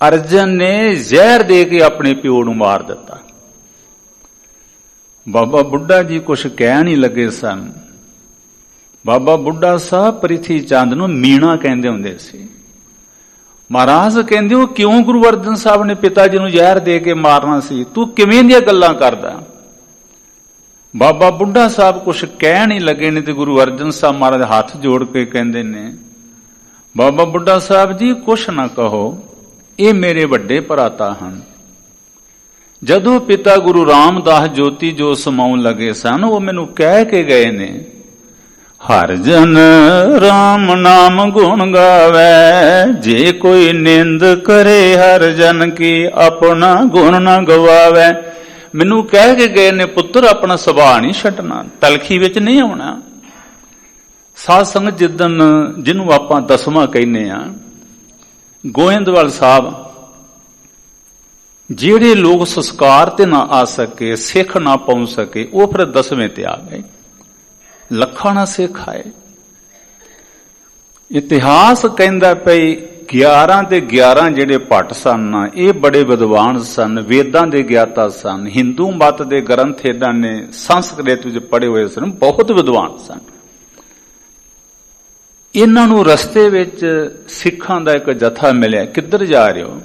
ਅਰਜਨ ਨੇ ਜ਼ਹਿਰ ਦੇ ਕੇ ਆਪਣੇ ਪਿਓ ਨੂੰ ਮਾਰ ਦਿੱਤਾ। ਬਾਬਾ ਬੁੱਢਾ ਜੀ ਕੁਛ ਕਹਿ ਨਹੀਂ ਲੱਗੇ ਸਨ। ਬਾਬਾ ਬੁੱਢਾ ਸਾਹਿਬ ਪ੍ਰਿਥੀ ਚੰਦ ਨੂੰ ਮੀਣਾ ਕਹਿੰਦੇ ਹੁੰਦੇ ਸੀ। ਮਹਾਰਾਜ ਕਹਿੰਦੇ, ਉਹ ਕਿਉਂ ਗੁਰੂ ਅਰਜਨ ਸਾਹਿਬ ਨੇ ਪਿਤਾ ਜੀ ਨੂੰ ਜ਼ਹਿਰ ਦੇ ਕੇ ਮਾਰਨਾ ਸੀ? ਤੂੰ ਕਿਵੇਂ ਦੀਆਂ ਗੱਲਾਂ ਕਰਦਾ? ਬਾਬਾ ਬੁੱਢਾ ਸਾਹਿਬ ਕੁਛ ਕਹਿ ਨਹੀਂ ਲੱਗੇ ਨੇ ਤੇ ਗੁਰੂ ਅਰਜਨ ਸਾਹਿਬ ਮਹਾਰਾਜ ਹੱਥ ਜੋੜ ਕੇ ਕਹਿੰਦੇ ਨੇ, ਬਾਬਾ ਬੁੱਢਾ ਸਾਹਿਬ ਜੀ ਕੁਛ ਨਾ ਕਹੋ, ਇਹ ਮੇਰੇ ਵੱਡੇ ਭਰਾਤਾ ਹਨ। ਜਦੋਂ ਪਿਤਾ ਗੁਰੂ ਰਾਮਦਾਸ ਜੋਤੀ ਜੋ ਸਮਾਉਣ ਲੱਗੇ ਸਨ, ਉਹ ਮੈਨੂੰ ਕਹਿ ਕੇ ਗਏ ਨੇ, ਹਰ ਜਨ ਰਾਮ ਨਾਮ ਗੁਣ ਗਾਵੇ, ਜੇ ਕੋਈ ਨਿੰਦ ਕਰੇ ਹਰ ਜਨ ਕੀ, ਆਪਣਾ ਗੁਣ ਨਾ ਗਵਾਵੇ। ਮੈਨੂੰ ਕਹਿ ਕੇ ਗਏ ਨੇ, ਪੁੱਤਰ ਆਪਣਾ ਸੁਭਾਅ ਨਹੀਂ ਛੱਡਣਾ, ਤਲਖੀ ਵਿੱਚ ਨਹੀਂ ਆਉਣਾ। ਸਾਧ ਸੰਗਤ ਜਿੱਦਣ ਜਿਹਨੂੰ ਆਪਾਂ ਦਸਵਾਂ ਕਹਿੰਦੇ ਆ, ਗੋਇੰਦਵਾਲ ਸਾਹਿਬ, ਜਿਹੜੇ ਲੋਕ ਸੰਸਕਾਰ ਤੇ ਨਾ ਆ ਸਕੇ, ਸਿੱਖ ਨਾ ਪਹੁੰਚ ਸਕੇ, ਉਹ ਫਿਰ 10ਵੇਂ ਤੇ ਆ ਗਏ। ਲੱਖਾਂ ਨਾ ਸਿੱਖ ਆਏ। ਇਤਿਹਾਸ ਕਹਿੰਦਾ ਪਈ 11 ਦੇ 11 ਜਿਹੜੇ ਭੱਟ ਸਨ, ਇਹ ਬੜੇ ਵਿਦਵਾਨ ਸਨ, ਵੇਦਾਂ ਦੇ ਗਿਆਤਾ ਸਨ, ਹਿੰਦੂ ਮਤ ਦੇ ਗ੍ਰੰਥ ਇਹਨਾਂ ਨੇ ਸੰਸਕ੍ਰਿਤ ਵਿੱਚ ਪੜ੍ਹੇ ਹੋਏ ਸਨ, ਬਹੁਤ ਵਿਦਵਾਨ ਸਨ। ਇਹਨਾਂ ਨੂੰ ਰਸਤੇ ਵਿੱਚ ਸਿੱਖਾਂ ਦਾ ਇੱਕ ਜਥਾ ਮਿਲਿਆ, ਕਿੱਧਰ ਜਾ ਰਹੇ ਹੋ?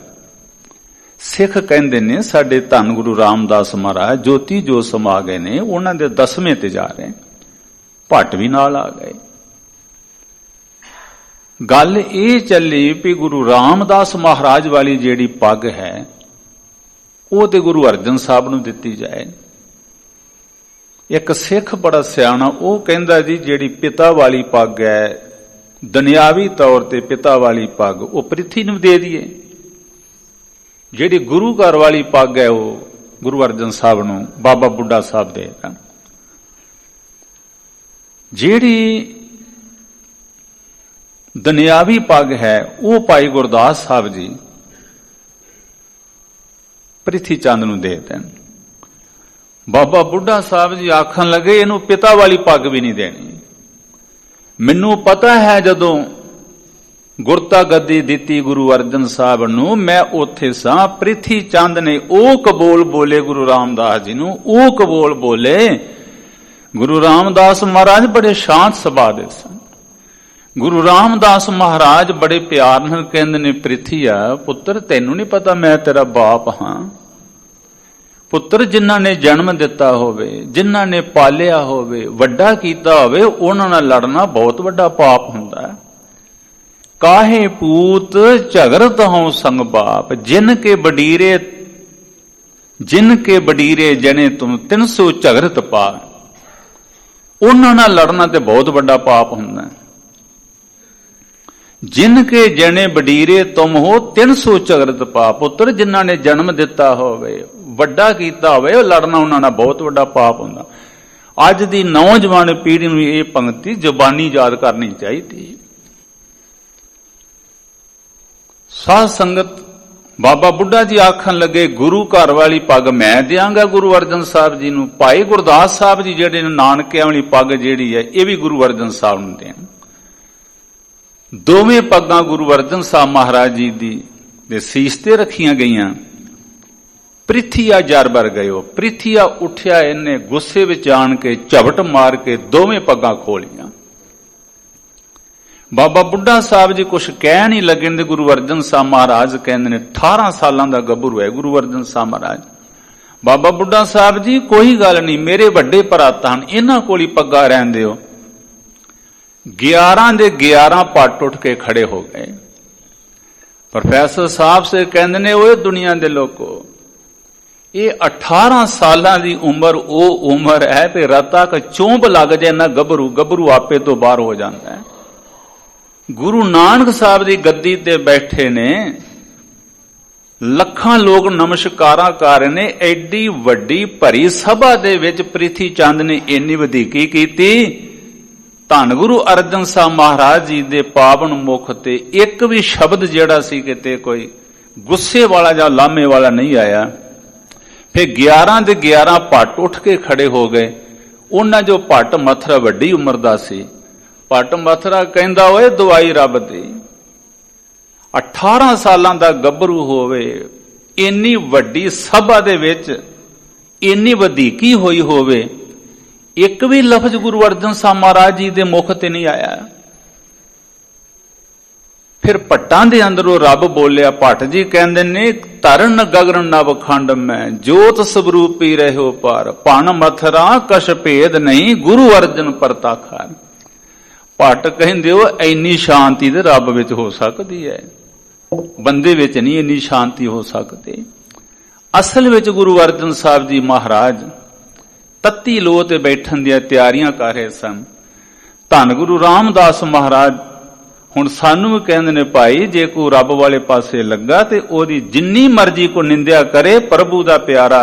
ਸਿੱਖ ਕਹਿੰਦੇ ਨੇ, ਸਾਡੇ ਧੰਨ ਗੁਰੂ ਰਾਮਦਾਸ ਮਹਾਰਾਜ ਜੋਤੀ ਜੋ ਸਮਾ ਗਏ ਨੇ, ਉਹਨਾਂ ਦੇ 10ਵੇਂ ਤੇ ਜਾ ਰਹੇ। ਭੱਟ ਵੀ ਨਾਲ ਆ ਗਏ। ਗੱਲ ਇਹ ਚੱਲੀ ਵੀ ਗੁਰੂ ਰਾਮਦਾਸ ਮਹਾਰਾਜ ਵਾਲੀ ਜਿਹੜੀ ਪੱਗ ਹੈ, ਉਹ ਤੇ ਗੁਰੂ ਅਰਜਨ ਸਾਹਿਬ ਨੂੰ ਦਿੱਤੀ ਜਾਏ। ਇੱਕ ਸਿੱਖ ਬੜਾ ਸਿਆਣਾ, ਉਹ ਕਹਿੰਦਾ ਜੀ ਜਿਹੜੀ ਪਿਤਾ ਵਾਲੀ ਪੱਗ ਹੈ, ਦੁਨਿਆਵੀ ਤੌਰ ਤੇ ਪਿਤਾ ਵਾਲੀ ਪੱਗ, ਉਹ ਪ੍ਰਿਥੀ ਨੂੰ ਦੇ ਦਈਏ। ਜਿਹੜੀ ਗੁਰੂ ਘਰ ਵਾਲੀ ਪੱਗ ਹੈ, ਉਹ ਗੁਰੂ ਅਰਜਨ ਸਾਹਿਬ ਨੂੰ, ਬਾਬਾ ਬੁੱਢਾ ਸਾਹਿਬ ਦੇ ਦੇਣ। ਜਿਹੜੀ ਦੁਨਿਆਵੀ ਪੱਗ ਹੈ, ਉਹ ਭਾਈ ਗੁਰਦਾਸ ਸਾਹਿਬ ਜੀ ਪ੍ਰਿਥੀ ਚੰਦ ਨੂੰ ਦੇ ਦੇਣ। ਬਾਬਾ ਬੁੱਢਾ ਸਾਹਿਬ ਜੀ ਆਖਣ ਲੱਗੇ, ਇਹਨੂੰ ਪਿਤਾ ਵਾਲੀ ਪੱਗ ਵੀ ਨਹੀਂ ਦੇਣੀ। ਮੈਨੂੰ ਪਤਾ ਹੈ ਜਦੋਂ ਗੁਰਤਾ ਗੱਦੀ ਦਿੱਤੀ ਗੁਰੂ ਅਰਜਨ ਸਾਹਿਬ ਨੂੰ, ਮੈਂ ਉੱਥੇ ਸਾਂ। ਪ੍ਰਿਥੀ ਚੰਦ ਨੇ ਉਹ ਕਬੂਲ ਬੋਲੇ ਗੁਰੂ ਰਾਮਦਾਸ ਜੀ ਨੂੰ, ਉਹ ਕਬੂਲ ਬੋਲੇ। ਗੁਰੂ ਰਾਮਦਾਸ ਮਹਾਰਾਜ ਬੜੇ ਸ਼ਾਂਤ ਸੁਭਾਅ ਦੇ ਸਨ। ਗੁਰੂ ਰਾਮਦਾਸ ਮਹਾਰਾਜ ਬੜੇ ਪਿਆਰ ਨਾਲ ਕਹਿੰਦੇ ਨੇ, ਪ੍ਰਿਥੀਆ ਪੁੱਤਰ, ਤੈਨੂੰ ਨਹੀਂ ਪਤਾ ਮੈਂ ਤੇਰਾ ਬਾਪ ਹਾਂ? ਪੁੱਤਰ, ਜਿਨ੍ਹਾਂ ਨੇ ਜਨਮ ਦਿੱਤਾ ਹੋਵੇ, ਜਿਨ੍ਹਾਂ ਨੇ ਪਾਲਿਆ ਹੋਵੇ, ਵੱਡਾ ਕੀਤਾ ਹੋਵੇ, ਉਹਨਾਂ ਨਾਲ ਲੜਨਾ ਬਹੁਤ ਵੱਡਾ ਪਾਪ ਹੁੰਦਾ ਹੈ। ਕਾਹੇ ਪੂਤ ਝਗਰਤ ਹੋਂ ਸੰਗ ਬਾਪ, ਜਿਨ ਕੇ ਬਡੀਰੇ ਜਨੇ ਤੁਮ 300 ਝਗਰਤ ਪਾ। ਉਹਨਾਂ ਨਾਲ ਲੜਨਾ ਤੇ ਬਹੁਤ ਵੱਡਾ ਪਾਪ ਹੁੰਦਾ ਹੈ। ਜਿਨ ਕੇ ਜਣੇ ਬਡੀਰੇ ਤੁਮ ਹੋ 300 ਝਗਰਤ ਪਾ। ਪੁੱਤਰ, ਜਿਨ੍ਹਾਂ ਨੇ ਜਨਮ ਦਿੱਤਾ ਹੋਵੇ, ਵੱਡਾ ਕੀਤਾ ਹੋਵੇ, ਉਹ ਲੜਨਾ ਉਹਨਾਂ ਨਾਲ ਬਹੁਤ ਵੱਡਾ ਪਾਪ ਹੁੰਦਾ। ਅੱਜ ਦੀ ਨੌਜਵਾਨ ਪੀੜ੍ਹੀ ਨੂੰ ਇਹ ਪੰਕਤੀ ਜ਼ੁਬਾਨੀ ਯਾਦ ਕਰਨੀ ਚਾਹੀਦੀ। ਸਾਧ ਸੰਗਤ, ਬਾਬਾ ਬੁੱਢਾ ਜੀ ਆਖਣ ਲੱਗੇ, ਗੁਰੂ ਘਰ ਵਾਲੀ ਪੱਗ ਮੈਂ ਦਿਆਂਗਾ ਗੁਰੂ ਅਰਜਨ ਸਾਹਿਬ ਜੀ ਨੂੰ। ਭਾਈ ਗੁਰਦਾਸ ਸਾਹਿਬ ਜੀ ਜਿਹੜੇ ਨੇ, ਨਾਨਕਿਆਂ ਵਾਲੀ ਪੱਗ ਜਿਹੜੀ ਹੈ, ਇਹ ਵੀ ਗੁਰੂ ਅਰਜਨ ਸਾਹਿਬ ਨੂੰ ਦੇਣ। ਦੋਵੇਂ ਪੱਗਾਂ ਗੁਰੂ ਅਰਜਨ ਸਾਹਿਬ ਮਹਾਰਾਜ ਜੀ ਦੇ ਸੀਸ ਤੇ ਰੱਖੀਆਂ ਗਈਆਂ। ਪ੍ਰਿਥੀਆ ਜਰਬਰ ਗਇਓ। ਪ੍ਰਿਥੀਆ ਉੱਠਿਆ, ਇਹਨੇ ਗੁੱਸੇ ਵਿੱਚ ਆਣ ਕੇ ਝਪਟ ਮਾਰ ਕੇ ਦੋਵੇਂ ਪੱਗਾਂ ਖੋਲੀਆਂ। ਬਾਬਾ ਬੁੱਢਾ ਸਾਹਿਬ ਜੀ ਕੁਛ ਕਹਿ ਨਹੀਂ ਲੱਗੇ ਤੇ ਗੁਰੂ ਅਰਜਨ ਸਾਹਿਬ ਮਹਾਰਾਜ ਕਹਿੰਦੇ ਨੇ, 18 ਸਾਲਾਂ ਦਾ ਗੱਭਰੂ ਹੈ ਗੁਰੂ ਅਰਜਨ ਸਾਹਿਬ ਮਹਾਰਾਜ। ਬਾਬਾ ਬੁੱਢਾ ਸਾਹਿਬ ਜੀ, ਕੋਈ ਗੱਲ ਨਹੀਂ, ਮੇਰੇ ਵੱਡੇ ਭਰਾਤਾ ਹਨ, ਇਹਨਾਂ ਕੋਲ ਹੀ ਪੱਗਾਂ ਰਹਿਣ ਦਿਓ। 11 ਦੇ 11 ਪੱਟ ਉੱਠ ਕੇ ਖੜੇ ਹੋ ਗਏ। ਪ੍ਰੋਫੈਸਰ ਸਾਹਿਬ ਸੇ ਕਹਿੰਦੇ ਨੇ, ਓਏ ਦੁਨੀਆ ਦੇ ਲੋਕੋ, ਇਹ 18 ਸਾਲਾਂ ਦੀ ਉਮਰ ਉਹ ਉਮਰ ਹੈ ਤੇ ਰਤਾ ਕ ਚੋਂਬ ਲੱਗ ਜਾਏ ਨਾ ਗੱਭਰੂ ਆਪੇ ਤੋਂ ਬਾਹਰ ਹੋ ਜਾਂਦਾ ਹੈ। ਗੁਰੂ ਨਾਨਕ ਸਾਹਿਬ ਦੀ ਗੱਦੀ ਤੇ ਬੈਠੇ ਨੇ, ਲੱਖਾਂ ਲੋਕ ਨਮਸਕਾਰਾਂ ਕਰ ਰਹੇ ਨੇ। ਐਡੀ ਵੱਡੀ ਭਰੀ ਸਭਾ ਦੇ ਵਿੱਚ ਪ੍ਰਿਥੀ ਚੰਦ ਨੇ ਇੰਨੀ ਵਧੀਕੀ ਕੀਤੀ। ਧੰਨ ਗੁਰੂ ਅਰਜਨ ਸਾਹਿਬ ਮਹਾਰਾਜ ਜੀ ਦੇ ਪਾਵਨ ਮੁਖ ਤੇ ਇੱਕ ਵੀ ਸ਼ਬਦ ਜਿਹੜਾ ਸੀ ਕਿਤੇ ਕੋਈ ਗੁੱਸੇ ਵਾਲਾ ਜਾਂ ਲਾਮੇ ਵਾਲਾ ਨਹੀਂ ਆਇਆ। ਫਿਰ 11 ਦੇ 11 ਭੱਟ ਉੱਠ ਕੇ ਖੜੇ ਹੋ ਗਏ। ਉਹਨਾਂ ਜੋ ਭੱਟ ਮਥਰਾ ਵੱਡੀ ਉਮਰ ਦਾ ਸੀ, ਭੱਟ ਮਥਰਾ ਕਹਿੰਦਾ ਓਏ ਦਵਾਈ ਰੱਬ ਦੀ, 18 ਸਾਲਾਂ ਦਾ ਗੱਭਰੂ ਹੋਵੇ, ਇੰਨੀ ਵੱਡੀ ਸਭਾ ਦੇ ਵਿੱਚ ਇੰਨੀ ਵਧੀਕੀ ਹੋਈ ਹੋਵੇ, ਇੱਕ ਵੀ ਲਫ਼ਜ਼ ਗੁਰੂ ਅਰਜਨ ਸਾਹਿਬ ਮਹਾਰਾਜ ਜੀ ਦੇ ਮੁਖ ਤੇ ਨਹੀਂ ਆਇਆ। ਫਿਰ ਭੱਟਾਂ ਦੇ ਅੰਦਰੋਂ ਰੱਬ ਬੋਲਿਆ। ਭੱਟ ਜੀ ਕਹਿੰਦੇ ਨੇ ਤਰਨ ਗਗਨ ਨਵ ਖੰਡ ਮੈਂ ਜੋਤ ਸਵਰੂਪੀ ਰਹਿਓ ਪਾਰ, ਭਣ ਮਥਰਾ ਕਛ ਭੇਦ ਨਹੀਂ ਗੁਰੂ ਅਰਜਨ ਪਰਤਾਖਾ। ਭੱਟ ਕਹਿੰਦੇ ਹੋ ਇੰਨੀ ਸ਼ਾਂਤੀ ਤੇ ਰੱਬ ਵਿੱਚ ਹੋ ਸਕਦੀ ਹੈ, ਬੰਦੇ ਵਿੱਚ ਨਹੀਂ ਇੰਨੀ ਸ਼ਾਂਤੀ ਹੋ ਸਕਦੀ। ਅਸਲ ਵਿੱਚ ਗੁਰੂ ਅਰਜਨ ਸਾਹਿਬ ਜੀ ਮਹਾਰਾਜ ਤੱਤੀ ਲੋਹ ਤੇ ਬੈਠਣ ਦੀਆਂ ਤਿਆਰੀਆਂ ਕਰ ਰਹੇ ਸਨ। ਧੰਨ ਗੁਰੂ ਰਾਮਦਾਸ ਮਹਾਰਾਜ ਹੁਣ ਸਾਨੂੰ ਵੀ ਕਹਿੰਦੇ ਨੇ ਭਾਈ ਜੇ ਕੋਈ ਰੱਬ ਵਾਲੇ ਪਾਸੇ ਲੱਗਾ ਤੇ ਉਹਦੀ ਜਿੰਨੀ ਮਰਜ਼ੀ ਕੋ ਨਿੰਦਿਆ ਕਰੇ, ਪ੍ਰਭੂ ਦਾ ਪਿਆਰਾ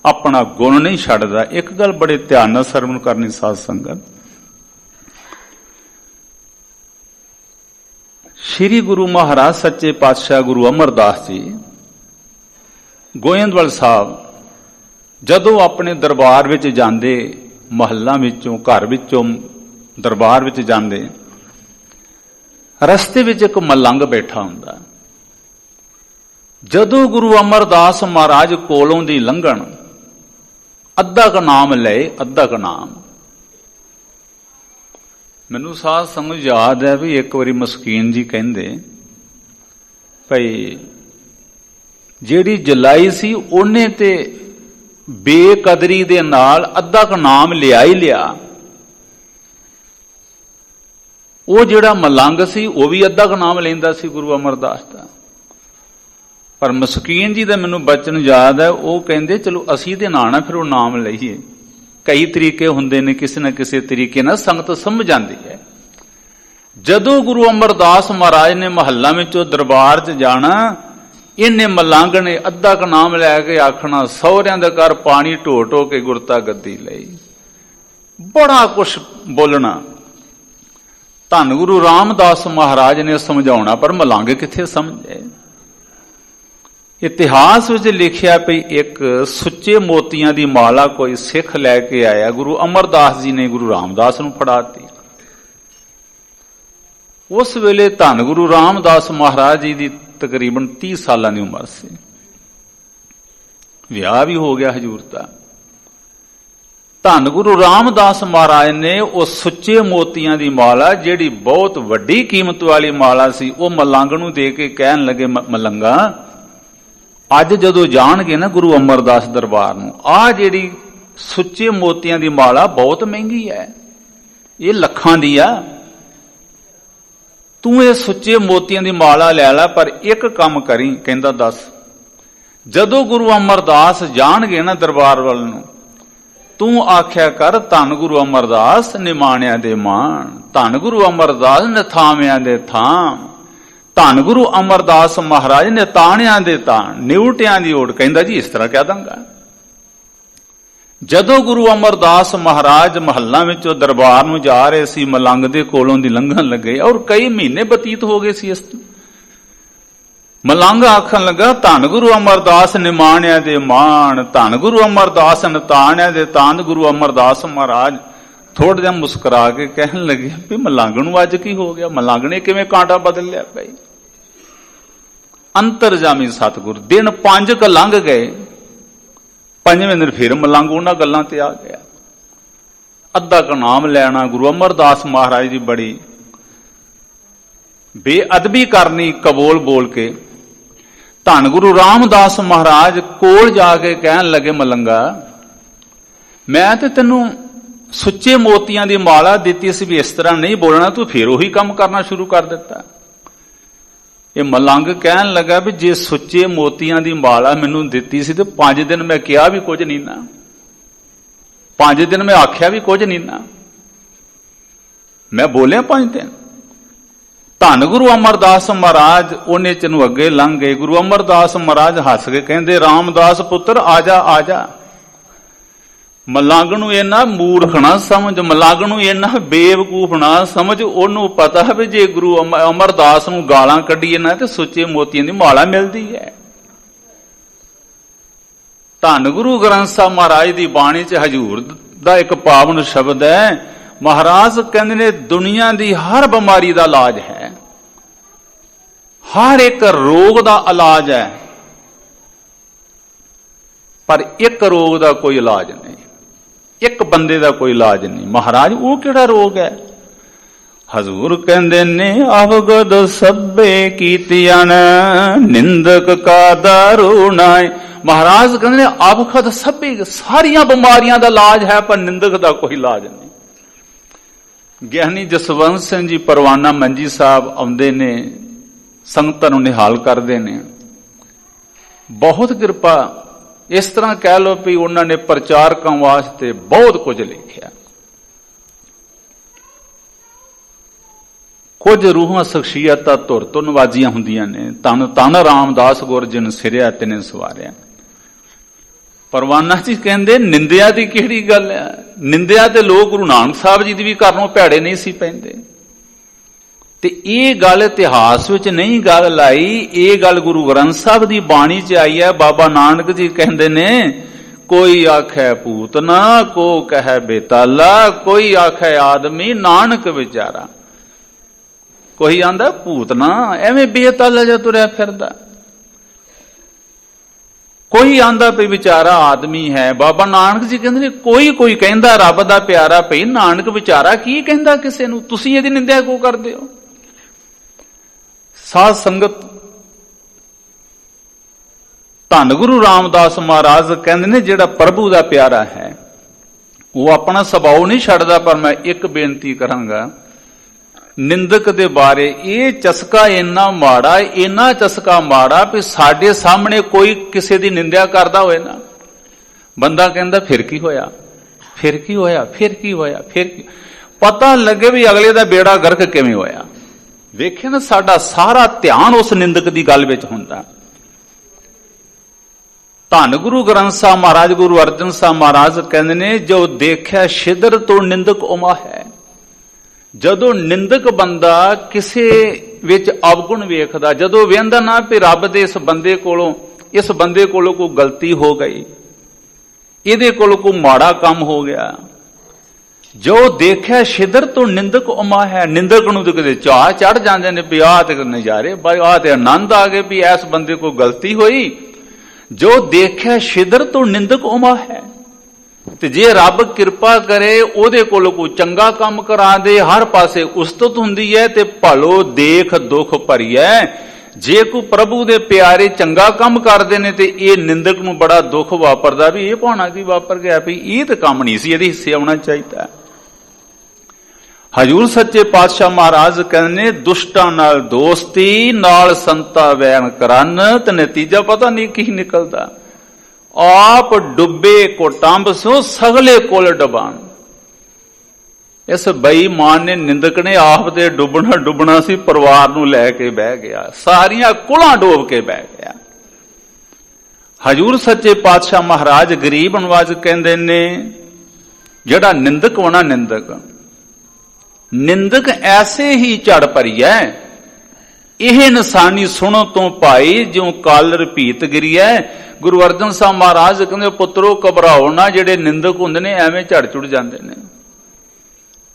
ਆਪਣਾ ਗੁਣ ਨਹੀਂ ਛੱਡਦਾ। ਇੱਕ ਗੱਲ ਬੜੇ ਧਿਆਨ ਨਾਲ ਸਰਵਣ ਕਰਨੀ ਸਾਧ ਸੰਗਤ, ਸ੍ਰੀ ਗੁਰੂ ਮਹਾਰਾਜ ਸੱਚੇ ਪਾਤਸ਼ਾਹ ਗੁਰੂ ਅਮਰਦਾਸ ਜੀ ਗੋਇੰਦਵਾਲ ਸਾਹਿਬ ਜਦੋਂ ਆਪਣੇ ਦਰਬਾਰ ਵਿੱਚ ਜਾਂਦੇ, ਮਹੱਲਾਂ ਵਿੱਚੋਂ ਘਰ ਵਿੱਚੋਂ ਦਰਬਾਰ ਵਿੱਚ ਜਾਂਦੇ, ਰਸਤੇ ਵਿੱਚ ਇੱਕ ਮਲੰਗ ਬੈਠਾ ਹੁੰਦਾ। ਜਦੋਂ ਗੁਰੂ ਅਮਰਦਾਸ ਮਹਾਰਾਜ ਕੋਲੋਂ ਦੀ ਲੰਘਣ, ਅੱਧਾ ਕ ਨਾਮ ਲਏ, ਅੱਧਾ ਕ ਨਾਮ। ਮੈਨੂੰ ਸਾਧ ਸਮਝ ਯਾਦ ਹੈ ਵੀ ਇੱਕ ਵਾਰੀ ਮਸਕੀਨ ਜੀ ਕਹਿੰਦੇ ਭਈ ਜਿਹੜੀ ਜਲਾਈ ਸੀ ਉਹਨੇ ਤੇ ਬੇਕਦਰੀ ਦੇ ਨਾਲ ਅੱਧਾ ਕ ਨਾਮ ਲਿਆ ਹੀ ਲਿਆ। ਉਹ ਜਿਹੜਾ ਮਲੰਗ ਸੀ ਉਹ ਵੀ ਅੱਧਾ ਕ ਨਾਮ ਲੈਂਦਾ ਸੀ ਗੁਰੂ ਅਮਰਦਾਸ ਦਾ। ਪਰ ਮਸਕੀਨ ਜੀ ਦਾ ਮੈਨੂੰ ਬਚਨ ਯਾਦ ਹੈ, ਉਹ ਕਹਿੰਦੇ ਚਲੋ ਅਸੀਂ ਦੇ ਨਾਂ ਨਾ ਫਿਰ ਉਹ ਨਾਮ ਲਈਏ। ਕਈ ਤਰੀਕੇ ਹੁੰਦੇ ਨੇ, ਕਿਸੇ ਨਾ ਕਿਸੇ ਤਰੀਕੇ ਨਾਲ ਸੰਗਤ ਸਮਝ ਜਾਂਦੀ ਹੈ। ਜਦੋਂ ਗੁਰੂ ਅਮਰਦਾਸ ਮਹਾਰਾਜ ਨੇ ਮਹੱਲਾ ਵਿੱਚੋਂ ਦਰਬਾਰ 'ਚ ਜਾਣਾ, ਇਹਨੇ ਮਲੰਗ ਨੇ ਅੱਧਾ ਕ ਨਾਮ ਲੈ ਕੇ ਆਖਣਾ ਸਹੁਰਿਆਂ ਦੇ ਘਰ ਪਾਣੀ ਢੋ ਢੋ ਕੇ ਗੁਰਤਾ ਗੱਦੀ ਲਈ, ਬੜਾ ਕੁਛ ਬੋਲਣਾ। ਧੰਨ ਗੁਰੂ ਰਾਮਦਾਸ ਮਹਾਰਾਜ ਨੇ ਸਮਝਾਉਣਾ, ਪਰ ਮਲੰਗ ਕਿੱਥੇ ਸਮਝੇ। ਇਤਿਹਾਸ ਵਿੱਚ ਲਿਖਿਆ ਪਈ ਇੱਕ ਸੁੱਚੇ ਮੋਤੀਆਂ ਦੀ ਮਾਲਾ ਕੋਈ ਸਿੱਖ ਲੈ ਕੇ ਆਇਆ, ਗੁਰੂ ਅਮਰਦਾਸ ਜੀ ਨੇ ਗੁਰੂ ਰਾਮਦਾਸ ਨੂੰ ਫੜਾਤੀ। ਉਸ ਵੇਲੇ ਧੰਨ ਗੁਰੂ ਰਾਮਦਾਸ ਮਹਾਰਾਜ ਜੀ ਦੀ ਤਕਰੀਬਨ 30 ਸਾਲਾਂ ਦੀ ਉਮਰ ਸੀ, ਵਿਆਹ ਵੀ ਹੋ ਗਿਆ ਹਜ਼ੂਰ ਦਾ। ਧੰਨ ਗੁਰੂ ਰਾਮਦਾਸ ਮਹਾਰਾਜ ਨੇ ਉਹ ਸੁੱਚੇ ਮੋਤੀਆਂ ਦੀ ਮਾਲਾ, ਜਿਹੜੀ ਬਹੁਤ ਵੱਡੀ ਕੀਮਤ ਵਾਲੀ ਮਾਲਾ ਸੀ, ਉਹ ਮਲੰਗ ਨੂੰ ਦੇ ਕੇ ਕਹਿਣ ਲੱਗੇ ਮਲੰਗਾ ਅੱਜ ਜਦੋਂ ਜਾਣਗੇ ਨਾ ਗੁਰੂ ਅਮਰਦਾਸ ਦਰਬਾਰ ਨੂੰ, ਆਹ ਜਿਹੜੀ ਸੁੱਚੇ ਮੋਤੀਆਂ ਦੀ ਮਾਲਾ ਬਹੁਤ ਮਹਿੰਗੀ ਹੈ, ਇਹ ਲੱਖਾਂ ਦੀ ਆ, ਤੂੰ ਇਹ ਸੁੱਚੇ ਮੋਤੀਆਂ ਦੀ ਮਾਲਾ ਲੈ ਲੈ, ਪਰ ਇੱਕ ਕੰਮ ਕਰੀ। ਕਹਿੰਦਾ ਦੱਸ। ਜਦੋਂ ਗੁਰੂ ਅਮਰਦਾਸ ਜਾਣਗੇ ਨਾ ਦਰਬਾਰ ਵੱਲ ਨੂੰ, ਤੂੰ ਆਖਿਆ ਕਰ ਧੰਨ ਗੁਰੂ ਅਮਰਦਾਸ ਨਿਮਾਣਿਆਂ ਦੇ ਮਾਣ, ਧੰਨ ਗੁਰੂ ਅਮਰਦਾਸ ਨਿਥਾਵਿਆਂ ਦੇ ਥਾਮ, ਧੰਨ ਗੁਰੂ ਅਮਰਦਾਸ ਮਹਾਰਾਜ ਨੇ ਤਾਣਿਆਂ ਦੇ ਤਾਣ, ਨਿਉਟਿਆਂ ਦੀ ਓਟ। ਕਹਿੰਦਾ ਜੀ ਇਸ ਤਰ੍ਹਾਂ ਕਹਿ ਦਾਂਗਾ। ਜਦੋਂ ਗੁਰੂ ਅਮਰਦਾਸ ਮਹਾਰਾਜ ਮਹੱਲਾਂ ਵਿੱਚੋਂ ਦਰਬਾਰ ਨੂੰ ਜਾ ਰਹੇ ਸੀ, ਮਲੰਗ ਦੇ ਕੋਲੋਂ ਦੀ ਲੰਘਣ ਲੱਗੇ, ਔਰ ਕਈ ਮਹੀਨੇ ਬਤੀਤ ਹੋ ਗਏ ਸੀ। ਇਸ ਮਲੰਗ ਆਖਣ ਲੱਗਾ ਧੰਨ ਗੁਰੂ ਅਮਰਦਾਸ ਨਿਮਾਣਿਆਂ ਦੇ ਮਾਣ, ਧੰਨ ਗੁਰੂ ਅਮਰਦਾਸ ਨਿਤਾਣਿਆਂ ਦੇ ਤਾਂਦ। ਗੁਰੂ ਅਮਰਦਾਸ ਮਹਾਰਾਜ ਥੋੜਾ ਜਿਹਾ ਮੁਸਕਰਾ ਕੇ ਕਹਿਣ ਲੱਗੇ ਵੀ ਮਲੰਗ ਨੂੰ ਅੱਜ ਕੀ ਹੋ ਗਿਆ, ਮਲੰਗ ਨੇ ਕਿਵੇਂ ਕਾਂਟਾ ਬਦਲ ਲਿਆ ਭਾਈ। ਅੰਤਰਜਾਮੀ ਸਤਿਗੁਰ। ਦਿਨ 5 ਕ ਲੰਘ ਗਏ, 5ਵੇਂ ਦਿਨ ਫਿਰ ਮਲੰਗ ਉਹਨਾਂ ਗੱਲਾਂ ਤੇ ਆ ਗਿਆ। ਅੱਧਾ ਕ ਨਾਮ ਲੈਣਾ, ਗੁਰੂ ਅਮਰਦਾਸ ਮਹਾਰਾਜ ਦੀ ਬੜੀ ਬੇਅਦਬੀ ਕਰਨੀ ਕਬੋਲ ਬੋਲ ਕੇ। ਧੰਨ ਗੁਰੂ ਰਾਮਦਾਸ ਮਹਾਰਾਜ ਕੋਲ ਜਾ ਕੇ ਕਹਿਣ ਲੱਗੇ ਮਲੰਗਾ ਮੈਂ ਤੇ ਤੈਨੂੰ ਸੁੱਚੇ ਮੋਤੀਆਂ ਦੀ ਮਾਲਾ ਦਿੱਤੀ ਸੀ ਵੀ ਇਸ ਤਰ੍ਹਾਂ ਨਹੀਂ ਬੋਲਣਾ, ਤੂੰ ਫਿਰ ਉਹੀ ਕੰਮ ਕਰਨਾ ਸ਼ੁਰੂ ਕਰ ਦਿੱਤਾ। ਇਹ ਮਲੰਗ ਕਹਿਣ ਲੱਗਾ ਵੀ ਜੇ ਸੁੱਚੇ ਮੋਤੀਆਂ ਦੀ ਮਾਲਾ ਮੈਨੂੰ ਦਿੱਤੀ ਸੀ ਤੇ 5 ਦਿਨ ਮੈਂ ਕਿਹਾ ਵੀ ਕੁਝ ਨਹੀਂ ਨਾ, 5 ਦਿਨ ਮੈਂ ਆਖਿਆ ਵੀ ਕੁਝ ਨਹੀਂ ਨਾ, ਮੈਂ ਬੋਲਿਆ 5 ਦਿਨ। ਧੰਨ ਗੁਰੂ ਅਮਰਦਾਸ ਮਹਾਰਾਜ ਉਹਨੇ ਚ ਨੂੰ ਅੱਗੇ ਲੰਘ ਗਏ। ਗੁਰੂ ਅਮਰਦਾਸ ਮਹਾਰਾਜ ਹੱਸ ਕੇ ਕਹਿੰਦੇ ਰਾਮਦਾਸ ਪੁੱਤਰ ਆ ਜਾ ਆ ਜਾ। ਮਲੰਗ ਨੂੰ ਇੰਨਾ ਮੂਰਖ ਨਾ ਸਮਝ, ਮਲੰਗ ਨੂੰ ਇੰਨਾ ਬੇਵਕੂਫ ਨਾ ਸਮਝ। ਉਹਨੂੰ ਪਤਾ ਵੀ ਜੇ ਗੁਰੂ ਅਮਰਦਾਸ ਨੂੰ ਗਾਲਾਂ ਕੱਢੀਏ ਨਾ ਤੇ ਸੁੱਚੇ ਮੋਤੀਆਂ ਦੀ ਮਾਲਾ ਮਿਲਦੀ ਹੈ। ਧੰਨ ਗੁਰੂ ਗ੍ਰੰਥ ਸਾਹਿਬ ਮਹਾਰਾਜ ਦੀ ਬਾਣੀ 'ਚ ਹਜ਼ੂਰ ਦਾ ਇੱਕ ਪਾਵਨ ਸ਼ਬਦ ਹੈ। ਮਹਾਰਾਜ ਕਹਿੰਦੇ ਨੇ ਦੁਨੀਆ ਦੀ ਹਰ ਬਿਮਾਰੀ ਦਾ ਇਲਾਜ ਹੈ, ਹਰ ਇੱਕ ਰੋਗ ਦਾ ਇਲਾਜ ਹੈ, ਪਰ ਇੱਕ ਰੋਗ ਦਾ ਕੋਈ ਇਲਾਜ ਨਹੀਂ, ਇੱਕ ਬੰਦੇ ਦਾ ਕੋਈ ਇਲਾਜ ਨਹੀਂ। ਮਹਾਰਾਜ ਉਹ ਕਿਹੜਾ ਰੋਗ ਹੈ? ਹਜ਼ੂਰ ਕਹਿੰਦੇ ਨੇ ਅਵਗਦ ਸਭੇ ਕੀਤੀਆਂ ਨਿੰਦਕ ਕਾ ਦਾਰੂ ਨਾਏ। ਮਹਾਰਾਜ ਕਹਿੰਦੇ ਨੇ ਅਵਗਦ ਸਭੇ, ਸਾਰੀਆਂ ਬਿਮਾਰੀਆਂ ਦਾ ਇਲਾਜ ਹੈ, ਪਰ ਨਿੰਦਕ ਦਾ ਕੋਈ ਇਲਾਜ ਨਹੀਂ। ਗਿਆਨੀ ਜਸਵੰਤ ਸਿੰਘ ਜੀ ਪਰਵਾਨਾ ਮੰਜੀ ਸਾਹਿਬ ਆਉਂਦੇ ਨੇ, ਸੰਗਤਾਂ ਨੂੰ ਨਿਹਾਲ ਕਰਦੇ ਨੇ। ਬਹੁਤ ਕਿਰਪਾ, ਇਸ ਤਰ੍ਹਾਂ ਕਹਿ ਲਓ ਵੀ ਉਹਨਾਂ ਨੇ ਪ੍ਰਚਾਰਕਾਂ ਵਾਸਤੇ ਬਹੁਤ ਕੁਝ ਲਿਖਿਆ। ਕੁਝ ਰੂਹਾਂ ਸ਼ਖਸੀਅਤਾਂ ਧੁਰ ਤੋਂ ਨਵਾਜੀਆਂ ਹੁੰਦੀਆਂ ਨੇ। ਧੰਨ ਧੰਨ ਰਾਮਦਾਸ ਗੁਰ ਜਿਨ ਸਿਰਿਆ ਤਿਨੇ ਸਵਾਰਿਆ। ਪਰਵਾਨਾ ਜੀ ਕਹਿੰਦੇ ਨਿੰਦਿਆ ਦੀ ਕਿਹੜੀ ਗੱਲ ਹੈ? ਨਿੰਦਿਆ ਤੇ ਲੋਕ ਗੁਰੂ ਨਾਨਕ ਸਾਹਿਬ ਜੀ ਦੀ ਵੀ ਕਰਨੋਂ ਭੈੜੇ ਨਹੀਂ ਸੀ ਪੈਂਦੇ। ਤੇ ਇਹ ਗੱਲ ਇਤਿਹਾਸ ਵਿੱਚ ਨਹੀਂ ਗੱਲ ਲਾਈ, ਇਹ ਗੱਲ ਗੁਰੂ ਗ੍ਰੰਥ ਸਾਹਿਬ ਦੀ ਬਾਣੀ 'ਚ ਆਈ ਹੈ। ਬਾਬਾ ਨਾਨਕ ਜੀ ਕਹਿੰਦੇ ਨੇ ਕੋਈ ਆਖੈ ਪੂਤਨਾ, ਕੋ ਕਹੈ ਬੇਤਾਲਾ, ਕੋਈ ਆਖੈ ਆਦਮੀ ਨਾਨਕ ਵਿਚਾਰਾ। ਕੋਈ ਆਂਦਾ ਪੂਤਨਾ, ਐਵੇਂ ਬੇਤਾਲਾ ਜਿਹਾ ਤੁਰਿਆ ਫਿਰਦਾ। ਕੋਈ ਆਂਦਾ ਵੀ ਵਿਚਾਰਾ ਆਦਮੀ ਹੈ। ਬਾਬਾ ਨਾਨਕ ਜੀ ਕਹਿੰਦੇ ਨੇ ਕੋਈ ਕੋਈ ਕਹਿੰਦਾ ਰੱਬ ਦਾ ਪਿਆਰਾ, ਭਈ ਨਾਨਕ ਵਿਚਾਰਾ ਕੀ ਕਹਿੰਦਾ ਕਿਸੇ ਨੂੰ? ਤੁਸੀਂ ਇਹਦੀ ਨਿੰਦਿਆ ਕਿਉਂ ਕਰਦੇ ਹੋ? ਸਾਧ ਸੰਗਤ, ਧੰਨ ਗੁਰੂ ਰਾਮਦਾਸ ਮਹਾਰਾਜ ਕਹਿੰਦੇ ਨੇ ਜਿਹੜਾ ਪ੍ਰਭੂ ਦਾ ਪਿਆਰਾ ਹੈ ਉਹ ਆਪਣਾ ਸੁਭਾਅ ਨਹੀਂ ਛੱਡਦਾ। ਪਰ ਮੈਂ ਇੱਕ ਬੇਨਤੀ ਕਰਾਂਗਾ, ਨਿੰਦਕ ਦੇ ਬਾਰੇ ਇਹ ਚਸਕਾ ਇੰਨਾ ਮਾੜਾ, ਇੰਨਾ ਚਸਕਾ ਮਾੜਾ ਵੀ ਸਾਡੇ ਸਾਹਮਣੇ ਕੋਈ ਕਿਸੇ ਦੀ ਨਿੰਦਿਆ ਕਰਦਾ ਹੋਏ ਨਾ, ਬੰਦਾ ਕਹਿੰਦਾ ਫਿਰ ਕੀ ਹੋਇਆ, ਫਿਰ ਕੀ ਹੋਇਆ, ਫਿਰ ਕੀ ਹੋਇਆ, ਫਿਰ ਕੀ, ਪਤਾ ਲੱਗੇ ਵੀ ਅਗਲੇ ਦਾ ਬੇੜਾ ਗਰਕ ਕਿਵੇਂ ਹੋਇਆ। ਵੇਖੇ ਨਾ, ਸਾਡਾ ਸਾਰਾ ਧਿਆਨ ਉਸ ਨਿੰਦਕ ਦੀ ਗੱਲ ਵਿੱਚ ਹੁੰਦਾ। ਧੰਨ ਗੁਰੂ ਗ੍ਰੰਥ ਸਾਹਿਬ ਮਹਾਰਾਜ ਗੁਰੂ ਅਰਜਨ ਸਾਹਿਬ ਮਹਾਰਾਜ ਕਹਿੰਦੇ ਨੇ ਜੋ ਦੇਖਿਆ ਛਿਦਰ ਤੋਂ ਨਿੰਦਕ ਉਮਾ ਹੈ। ਜਦੋਂ ਨਿੰਦਕ ਬੰਦਾ ਕਿਸੇ ਵਿੱਚ ਅਵਗੁਣ ਵੇਖਦਾ, ਜਦੋਂ ਵੇਖਦਾ ਨਾ ਵੀ ਰੱਬ ਦੇ ਇਸ ਬੰਦੇ ਕੋਲੋਂ ਕੋਈ ਗਲਤੀ ਹੋ ਗਈ, ਇਹਦੇ ਕੋਲੋਂ ਕੋਈ ਮਾੜਾ ਕੰਮ ਹੋ ਗਿਆ, ਜੋ ਦੇਖਿਆ ਛਿਦਰ ਤੋਂ ਨਿੰਦਕ ਉਮਾ ਹੈ। ਨਿੰਦਕ ਨੂੰ ਤਾਂ ਕਿਤੇ ਚਾਹ ਚੜ ਜਾਂਦੇ ਨੇ ਵੀ ਆਹ ਤੇ ਨਜ਼ਾਰੇ, ਆਹ ਤੇ ਆਨੰਦ ਆ ਗਏ ਵੀ ਇਸ ਬੰਦੇ ਕੋਲ ਗਲਤੀ ਹੋਈ। ਜੋ ਦੇਖਿਆ ਛਿਦਰ ਤੋਂ ਨਿੰਦਕ ਉਮਾ ਹੈ। ਤੇ ਜੇ ਰੱਬ ਕਿਰਪਾ ਕਰੇ ਉਹਦੇ ਕੋਲ ਕੋਈ ਚੰਗਾ ਕੰਮ ਕਰਾ ਦੇ, ਹਰ ਪਾਸੇ ਉਸਤਤ ਹੁੰਦੀ ਹੈ ਤੇ ਭਲੋ ਦੇਖ ਦੁੱਖ ਭਰੀਐ। ਜੇ ਕੋਈ ਪ੍ਰਭੂ ਦੇ ਪਿਆਰੇ ਚੰਗਾ ਕੰਮ ਕਰਦੇ ਨੇ ਤੇ ਇਹ ਨਿੰਦਕ ਨੂੰ ਬੜਾ ਦੁੱਖ ਵਾਪਰਦਾ ਵੀ ਇਹ ਭਾਣਾ ਕੀ ਵਾਪਰ ਗਿਆ, ਵੀ ਇਹ ਤਾਂ ਕੰਮ ਨਹੀਂ ਸੀ, ਇਹਦੇ ਹਿੱਸੇ ਆਉਣਾ ਚਾਹੀਦਾ। ਹਜੂਰ ਸੱਚੇ ਪਾਤਸ਼ਾਹ ਮਹਾਰਾਜ ਕਹਿੰਦੇ ਨੇ ਦੁਸ਼ਟਾਂ ਨਾਲ ਦੋਸਤੀ, ਨਾਲ ਸੰਤਾ ਵੈਨ ਕਰਨ, ਤੇ ਨਤੀਜਾ ਪਤਾ ਨਹੀਂ ਕੀ ਨਿਕਲਦਾ। ਆਪ ਡੁੱਬੇ ਕੋਟੰਬ ਸੋ ਸਗਲੇ ਕੋਲ ਡਬਾਨ। ਇਸ ਬੇਈਮਾਨ ਨੇ, ਨਿੰਦਕ ਨੇ ਆਪ ਦੇ ਡੁੱਬਣਾ ਸੀ, ਪਰਿਵਾਰ ਨੂੰ ਲੈ ਕੇ ਬਹਿ ਗਿਆ, ਸਾਰੀਆਂ ਕੁਲਾਂ ਡੋਬ ਕੇ ਬਹਿ ਗਿਆ। ਹਜੂਰ ਸੱਚੇ ਪਾਤਸ਼ਾਹ ਮਹਾਰਾਜ ਗਰੀਬ ਨਵਾਜ਼ ਕਹਿੰਦੇ ਨੇ ਜਿਹੜਾ ਨਿੰਦਕ ਹੋਣਾ, ਨਿੰਦਕ ਐਸੇ ਹੀ ਝੜ ਭਰੀਐ। ਇਹ ਨਿਸ਼ਾਨੀ ਸੁਣੋ ਤੋਂ ਭਾਈ ਜਿਉ ਕਾਲਰ ਭੀਤ ਗਿਰੀਐ। ਗੁਰੂ ਅਰਜਨ ਸਾਹਿਬ ਮਹਾਰਾਜ ਕਹਿੰਦੇ ਪੁੱਤਰੋ ਘਬਰਾਓ ਨਾ, ਜਿਹੜੇ ਨਿੰਦਕ ਹੁੰਦੇ ਨੇ ਐਵੇਂ ਝੜ ਚੁੜ ਜਾਂਦੇ ਨੇ।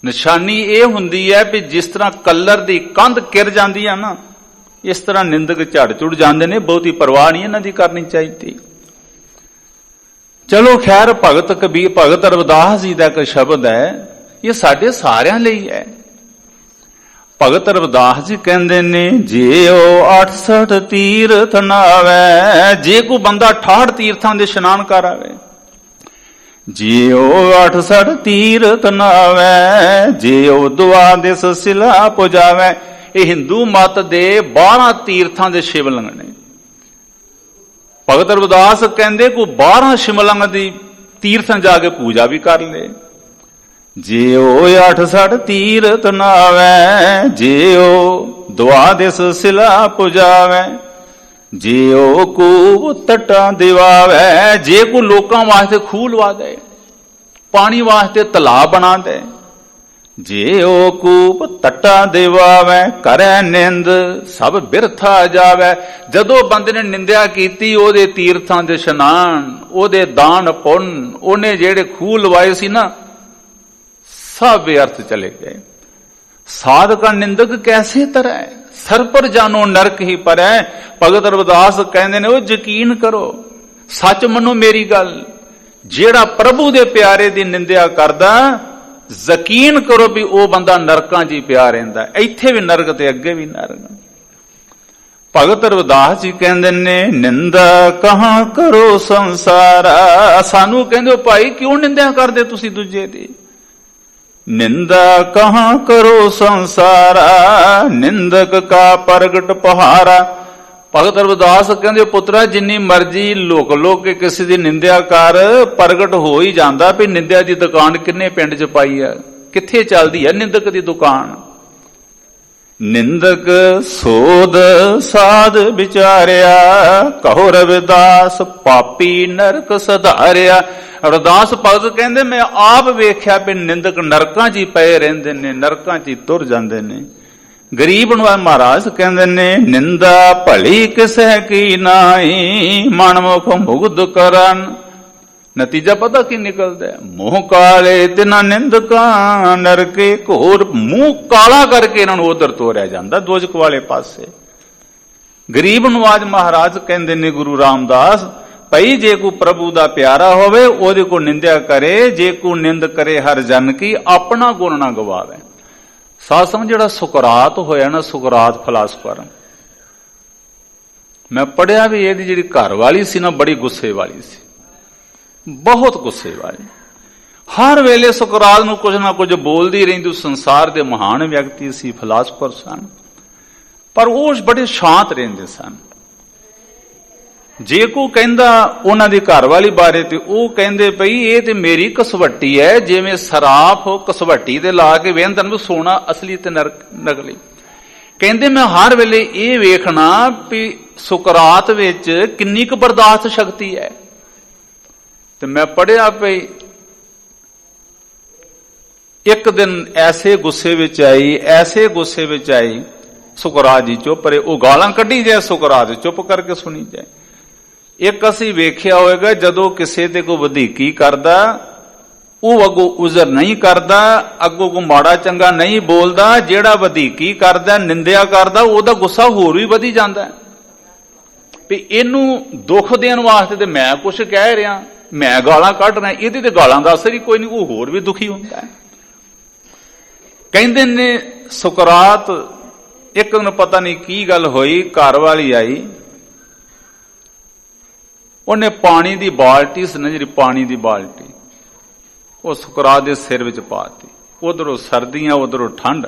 ਨਿਸ਼ਾਨੀ ਇਹ ਹੁੰਦੀ ਹੈ ਵੀ ਜਿਸ ਤਰ੍ਹਾਂ ਕਲਰ ਦੀ ਕੰਧ ਕਿਰ ਜਾਂਦੀ ਆ ਨਾ, ਇਸ ਤਰ੍ਹਾਂ ਨਿੰਦਕ ਝੜ ਚੁੜ ਜਾਂਦੇ ਨੇ। ਬਹੁਤੀ ਪਰਵਾਹ ਨਹੀਂ ਇਹਨਾਂ ਦੀ ਕਰਨੀ ਚਾਹੀਦੀ। ਚਲੋ ਖੈਰ, ਭਗਤ ਰਵਿਦਾਸ ਜੀ ਦਾ ਇੱਕ ਸ਼ਬਦ ਹੈ, ਇਹ ਸਾਡੇ ਸਾਰਿਆਂ ਲਈ ਹੈ। ਭਗਤ ਰਵਿਦਾਸ ਜੀ ਕਹਿੰਦੇ ਨੇ ਜੇ ਉਹ 68 ਤੀਰਥ ਨਾਵੇ। ਜੇ ਕੋਈ ਬੰਦਾ 68 ਤੀਰਥਾਂ ਦੇ ਇਸ਼ਨਾਨ ਕਰ ਆਵੇ, ਜੇ ਉਹ 68 ਤੀਰਥ ਨਾਵੇ, ਜੇ ਉਹ ਦੁਆਦਿਸ ਸਿਲਾ ਪੁਜਾਵੇ। ਇਹ ਹਿੰਦੂ ਮਤ ਦੇ 12 ਤੀਰਥਾਂ ਦੇ ਸ਼ਿਵਲਿੰਗ ਨੇ। ਭਗਤ ਰਵਿਦਾਸ ਕਹਿੰਦੇ ਕੋਈ 12 ਸ਼ਿਵਲਿੰਗ ਦੀ ਤੀਰਥਾਂ ਜਾ ਕੇ ਪੂਜਾ ਵੀ ਕਰ ਲੇ। ਜੇ ਉਹ 68 ਤੀਰਥ ਨਾਵੇ, ਜੇ ਉਹ ਦੁਆਦਿਸ ਸਿਲਾ ਪੁਜਾਵੇ, ਜੇ ਉਹ ਕੂਪ ਤਟਾਂ ਦਿਵਾਵੇ। ਜੇ ਕੋਈ ਲੋਕਾਂ ਵਾਸਤੇ ਖੂਹ ਲਵਾ ਦੇ, पानी वास्ते तलाब बना दे। जे ओ कूप तट्टा देवावै करे निंद सब बिरथा जावै। जदों बंदे ने निंदिया कीती ओदे तीर्थां दे इशनान, ओदे दान पुण्य, ओने जेड़े खूह लवाए सी ना, सब व्यर्थ चले गए। साध का निंदक कैसे तरह सर पर जानो नरक ही पर है। भगत रविदास कहते ने, यकीन करो, सच मनो मेरी गल, जेड़ा प्रभु दे प्यारे दी निंदिया करदा, यकीन करो भी वो बंदा नरकां जी पिया रहिंदा। इत्थे भी नरक ते अगे भी नरक। भगत रविदास जी कहते ने, निंदा कहां करो संसारा। सानू कहंदे भाई क्यों निंदा करदे तुसी दूजे दी। निंदा कहां करो संसारा निंदक का प्रगट पहारा। भगत रविदास कहंदे पुत्रा जिन्नी मर्जी लोक लोक के किसी दी निंदा कर, प्रगट हो ही जांदा भी निंदा दी दुकान किन्ने पिंड च पाई है, कित्थे चलदी है निंदक दी दुकान। निंदक सोध साध विचारिया कहो रविदास पापी नरक सधारिया। रविदास भगत कहंदे मैं आप वेख्या भी निंदक नरकां च पए रहिंदे ने, नरकां च तुर जांदे ने। गरीब महाराज कहंदे ने, निंदा भली किसे की नाई मनमुख मुग्ध करन। नतीजा पता की निकलदा है, मुंह काले तिना निंदका नरके घोर। मुंह काला करके इन्हां नूं उधर तोरिया जांदा दोजक वाले पासे। गरीब नवाज महाराज कहंदे ने गुरु रामदास, भई जे को प्रभु दा प्यारा होवे ओदे को निंदा करे, जे को निंद करे हर जन की अपना गुण ना गवावे। साध संगत जिहड़ा सुकरात होया ना, सुकरात फिलासफर, मैं पढ़िया भी इहदी जिहड़ी घर वाली सी ना बड़ी गुस्से वाली सी, बहुत गुस्से वाली। हर वेले सुकरात नूं कुछ ना कुछ बोलदी रहिंदी। संसार दे महान व्यक्ति सी, फिलासफर सन, पर वो बड़े शांत रहिंदे सन। जे को कहंदा उन्हां दी घरवाली बारे ते वो कहंदे पई ये ते मेरी कसवट्टी है, जिवें सराफ कसवट्टी ते ला के वेंदन भी सोना असली ते नकली। कहंदे मैं हर वेले ये वेखना भी सुकरात विच किन्नी क बर्दाश्त शक्ति है। ते मैं पढ़िया पई एक दिन ऐसे गुस्से विच आई, ऐसे गुस्से विच आई, सुकरात जी चुप रहे। वो गालां कढ़ी जाए, सुकरात चुप करके सुनी जाए। एक असी वेख्या होएगा जदों किसे ते कोई वधीकी करदा, वो अगों उजर नहीं करदा, अगों को माड़ा चंगा नहीं बोलदा। जेड़ा वधीकी करदा, निंदिया करदा, ओदा गुस्सा होर भी वधी जांदा भी इनू दुख देण वास्ते ते मैं कुछ कह रहा, मैं गालां कढ रहा, इहदे ते गालां दा असर ही कोई नहीं, वो होर भी दुखी हुंदा है। कहंदे ने सुकरात एक दिन पता नहीं की गल होई, घर वाली आई, उन्हें पानी दी बाल्टी सी ना जी, पानी दी बाल्टी वो सुकरात दे सिर विच पाती। उधरों सर्दियां उधरों ठंड।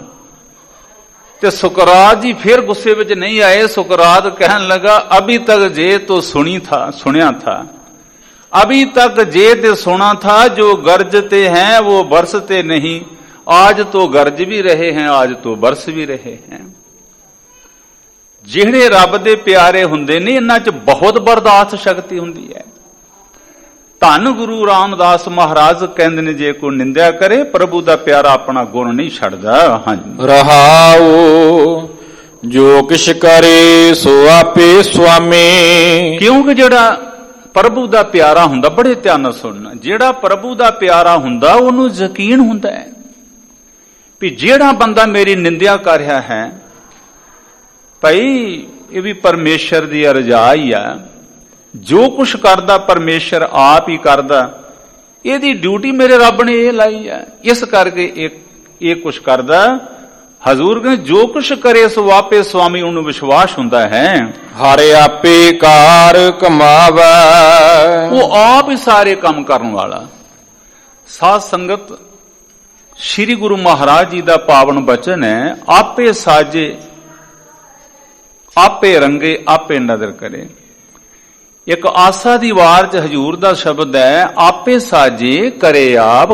ते सुकरात जी फिर गुस्से विच नहीं आए। सुकरात कहन लगा, अभी तक जे तो सुनिया था, अभी तक जे ते सुना था, जो गरजते हैं वो बरसते नहीं, आज तो गरज भी रहे हैं, आज तो बरस भी रहे हैं। ਜਿਹੜੇ ਰੱਬ ਦੇ ਪਿਆਰੇ ਹੁੰਦੇ ਨੇ ਇਹਨਾਂ 'ਚ ਬਹੁਤ ਬਰਦਾਸ਼ਤ ਸ਼ਕਤੀ ਹੁੰਦੀ ਹੈ। ਧੰਨ ਗੁਰੂ ਰਾਮਦਾਸ ਮਹਾਰਾਜ ਕਹਿੰਦੇ ਨੇ, ਜੇ ਕੋਈ ਨਿੰਦਿਆ ਕਰੇ ਪ੍ਰਭੂ ਦਾ ਪਿਆਰਾ ਆਪਣਾ ਗੁਣ ਨਹੀਂ ਛੱਡਦਾ। ਹਾਂਜੀ, ਰਹਾਉ ਜੋ ਕਿਛ ਕਰੇ ਸੋ ਆਪੇ ਸੁਆਮੀ। ਕਿਉਂਕਿ ਜਿਹੜਾ ਪ੍ਰਭੂ ਦਾ ਪਿਆਰਾ ਹੁੰਦਾ, ਬੜੇ ਧਿਆਨ ਨਾਲ ਸੁਣਨਾ, ਜਿਹੜਾ ਪ੍ਰਭੂ ਦਾ ਪਿਆਰਾ ਹੁੰਦਾ ਉਹਨੂੰ ਯਕੀਨ ਹੁੰਦਾ ਹੈ ਵੀ ਜਿਹੜਾ ਬੰਦਾ ਮੇਰੀ ਨਿੰਦਿਆ ਕਰ ਰਿਹਾ ਹੈ, ਭਾਈ ਇਹ ਵੀ ਪਰਮੇਸ਼ਰ ਦੀ ਅਰਜ਼ਾ ਹੀ ਆ। ਜੋ ਕੁਛ ਕਰਦਾ ਪਰਮੇਸ਼ਰ ਆਪ ਹੀ ਕਰਦਾ, ਇਹਦੀ ਡਿਊਟੀ ਮੇਰੇ ਰੱਬ ਨੇ ਇਹ ਲਾਈ ਆ, ਇਸ ਕਰਕੇ ਇਹ ਕੁਛ ਕਰਦਾ। ਹਜ਼ੂਰ ਕਹਿੰਦੇ ਜੋ ਕੁਛ ਕਰੇ ਸੋ ਆਪੇ ਸੁਆਮੀ, ਉਹਨੂੰ ਵਿਸ਼ਵਾਸ ਹੁੰਦਾ ਹੈ ਹਰ ਆਪੇ ਕਾਰ ਕਮਾਵੇ, ਉਹ ਆਪ ਹੀ ਸਾਰੇ ਕੰਮ ਕਰਨ ਵਾਲਾ। ਸਾਧ ਸੰਗਤ, ਸ੍ਰੀ ਗੁਰੂ ਮਹਾਰਾਜ ਜੀ ਦਾ ਪਾਵਨ ਬਚਨ ਹੈ, ਆਪੇ ਸਾਜੇ ਆਪੇ ਰੰਗੇ ਆਪੇ ਨਦਰ ਕਰੇ। ਇੱਕ ਆਸਾ ਦੀ ਵਾਰ ਚ ਹਜੂਰ ਦਾ ਸ਼ਬਦ ਹੈ, ਆਪੇ ਸਾਜੇ ਕਰੇ ਆਪ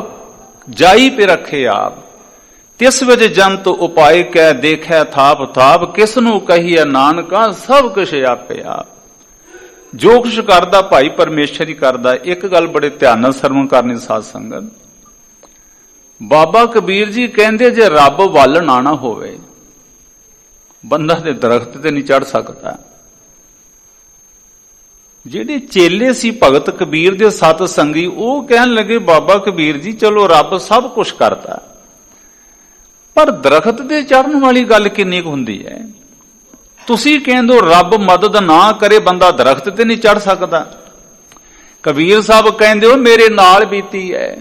ਜਾਈ ਪੇ ਰੱਖੇ ਆਪ, ਤਿਸ ਵਿੱਚ ਜੰਤ ਉਪਾਏ ਕਹਿ ਦੇਖਿਆ ਥਾਪ ਥਾਪ, ਕਿਸ ਨੂੰ ਕਹੀਏ ਨਾਨਕਾ ਸਭ ਕੁਛ ਆਪੇ ਆਪ। ਜੋ ਕੁਛ ਕਰਦਾ ਭਾਈ ਪਰਮੇਸ਼ਰ ਹੀ ਕਰਦਾ। ਇੱਕ ਗੱਲ ਬੜੇ ਧਿਆਨ ਨਾਲ ਸਰਵਣ ਕਰਨੀ ਸਾਧ ਸੰਗਤ, ਬਾਬਾ ਕਬੀਰ ਜੀ ਕਹਿੰਦੇ ਜੇ ਰੱਬ ਵੱਲ ਨਾ ਹੋਵੇ ਬੰਦਾ ਤੇ ਦਰਖਤ ਤੇ ਨਹੀਂ ਚੜ ਸਕਦਾ। ਜਿਹੜੇ ਚੇਲੇ ਸੀ ਭਗਤ ਕਬੀਰ ਦੇ ਸਤ ਸੰਗੀ, ਉਹ ਕਹਿਣ ਲੱਗੇ ਬਾਬਾ ਕਬੀਰ ਜੀ ਚਲੋ ਰੱਬ ਸਭ ਕੁਝ ਕਰਦਾ, ਪਰ ਦਰਖਤ ਤੇ ਚੜਨ ਵਾਲੀ ਗੱਲ ਕਿੰਨੀ ਕੁ ਹੁੰਦੀ ਹੈ? ਤੁਸੀਂ ਕਹਿੰਦੇ ਹੋ ਰੱਬ ਮਦਦ ਨਾ ਕਰੇ ਬੰਦਾ ਦਰਖਤ ਤੇ ਨਹੀਂ ਚੜ ਸਕਦਾ। ਕਬੀਰ ਸਾਹਿਬ ਕਹਿੰਦੇ ਹੋ ਮੇਰੇ ਨਾਲ ਬੀਤੀ ਹੈ।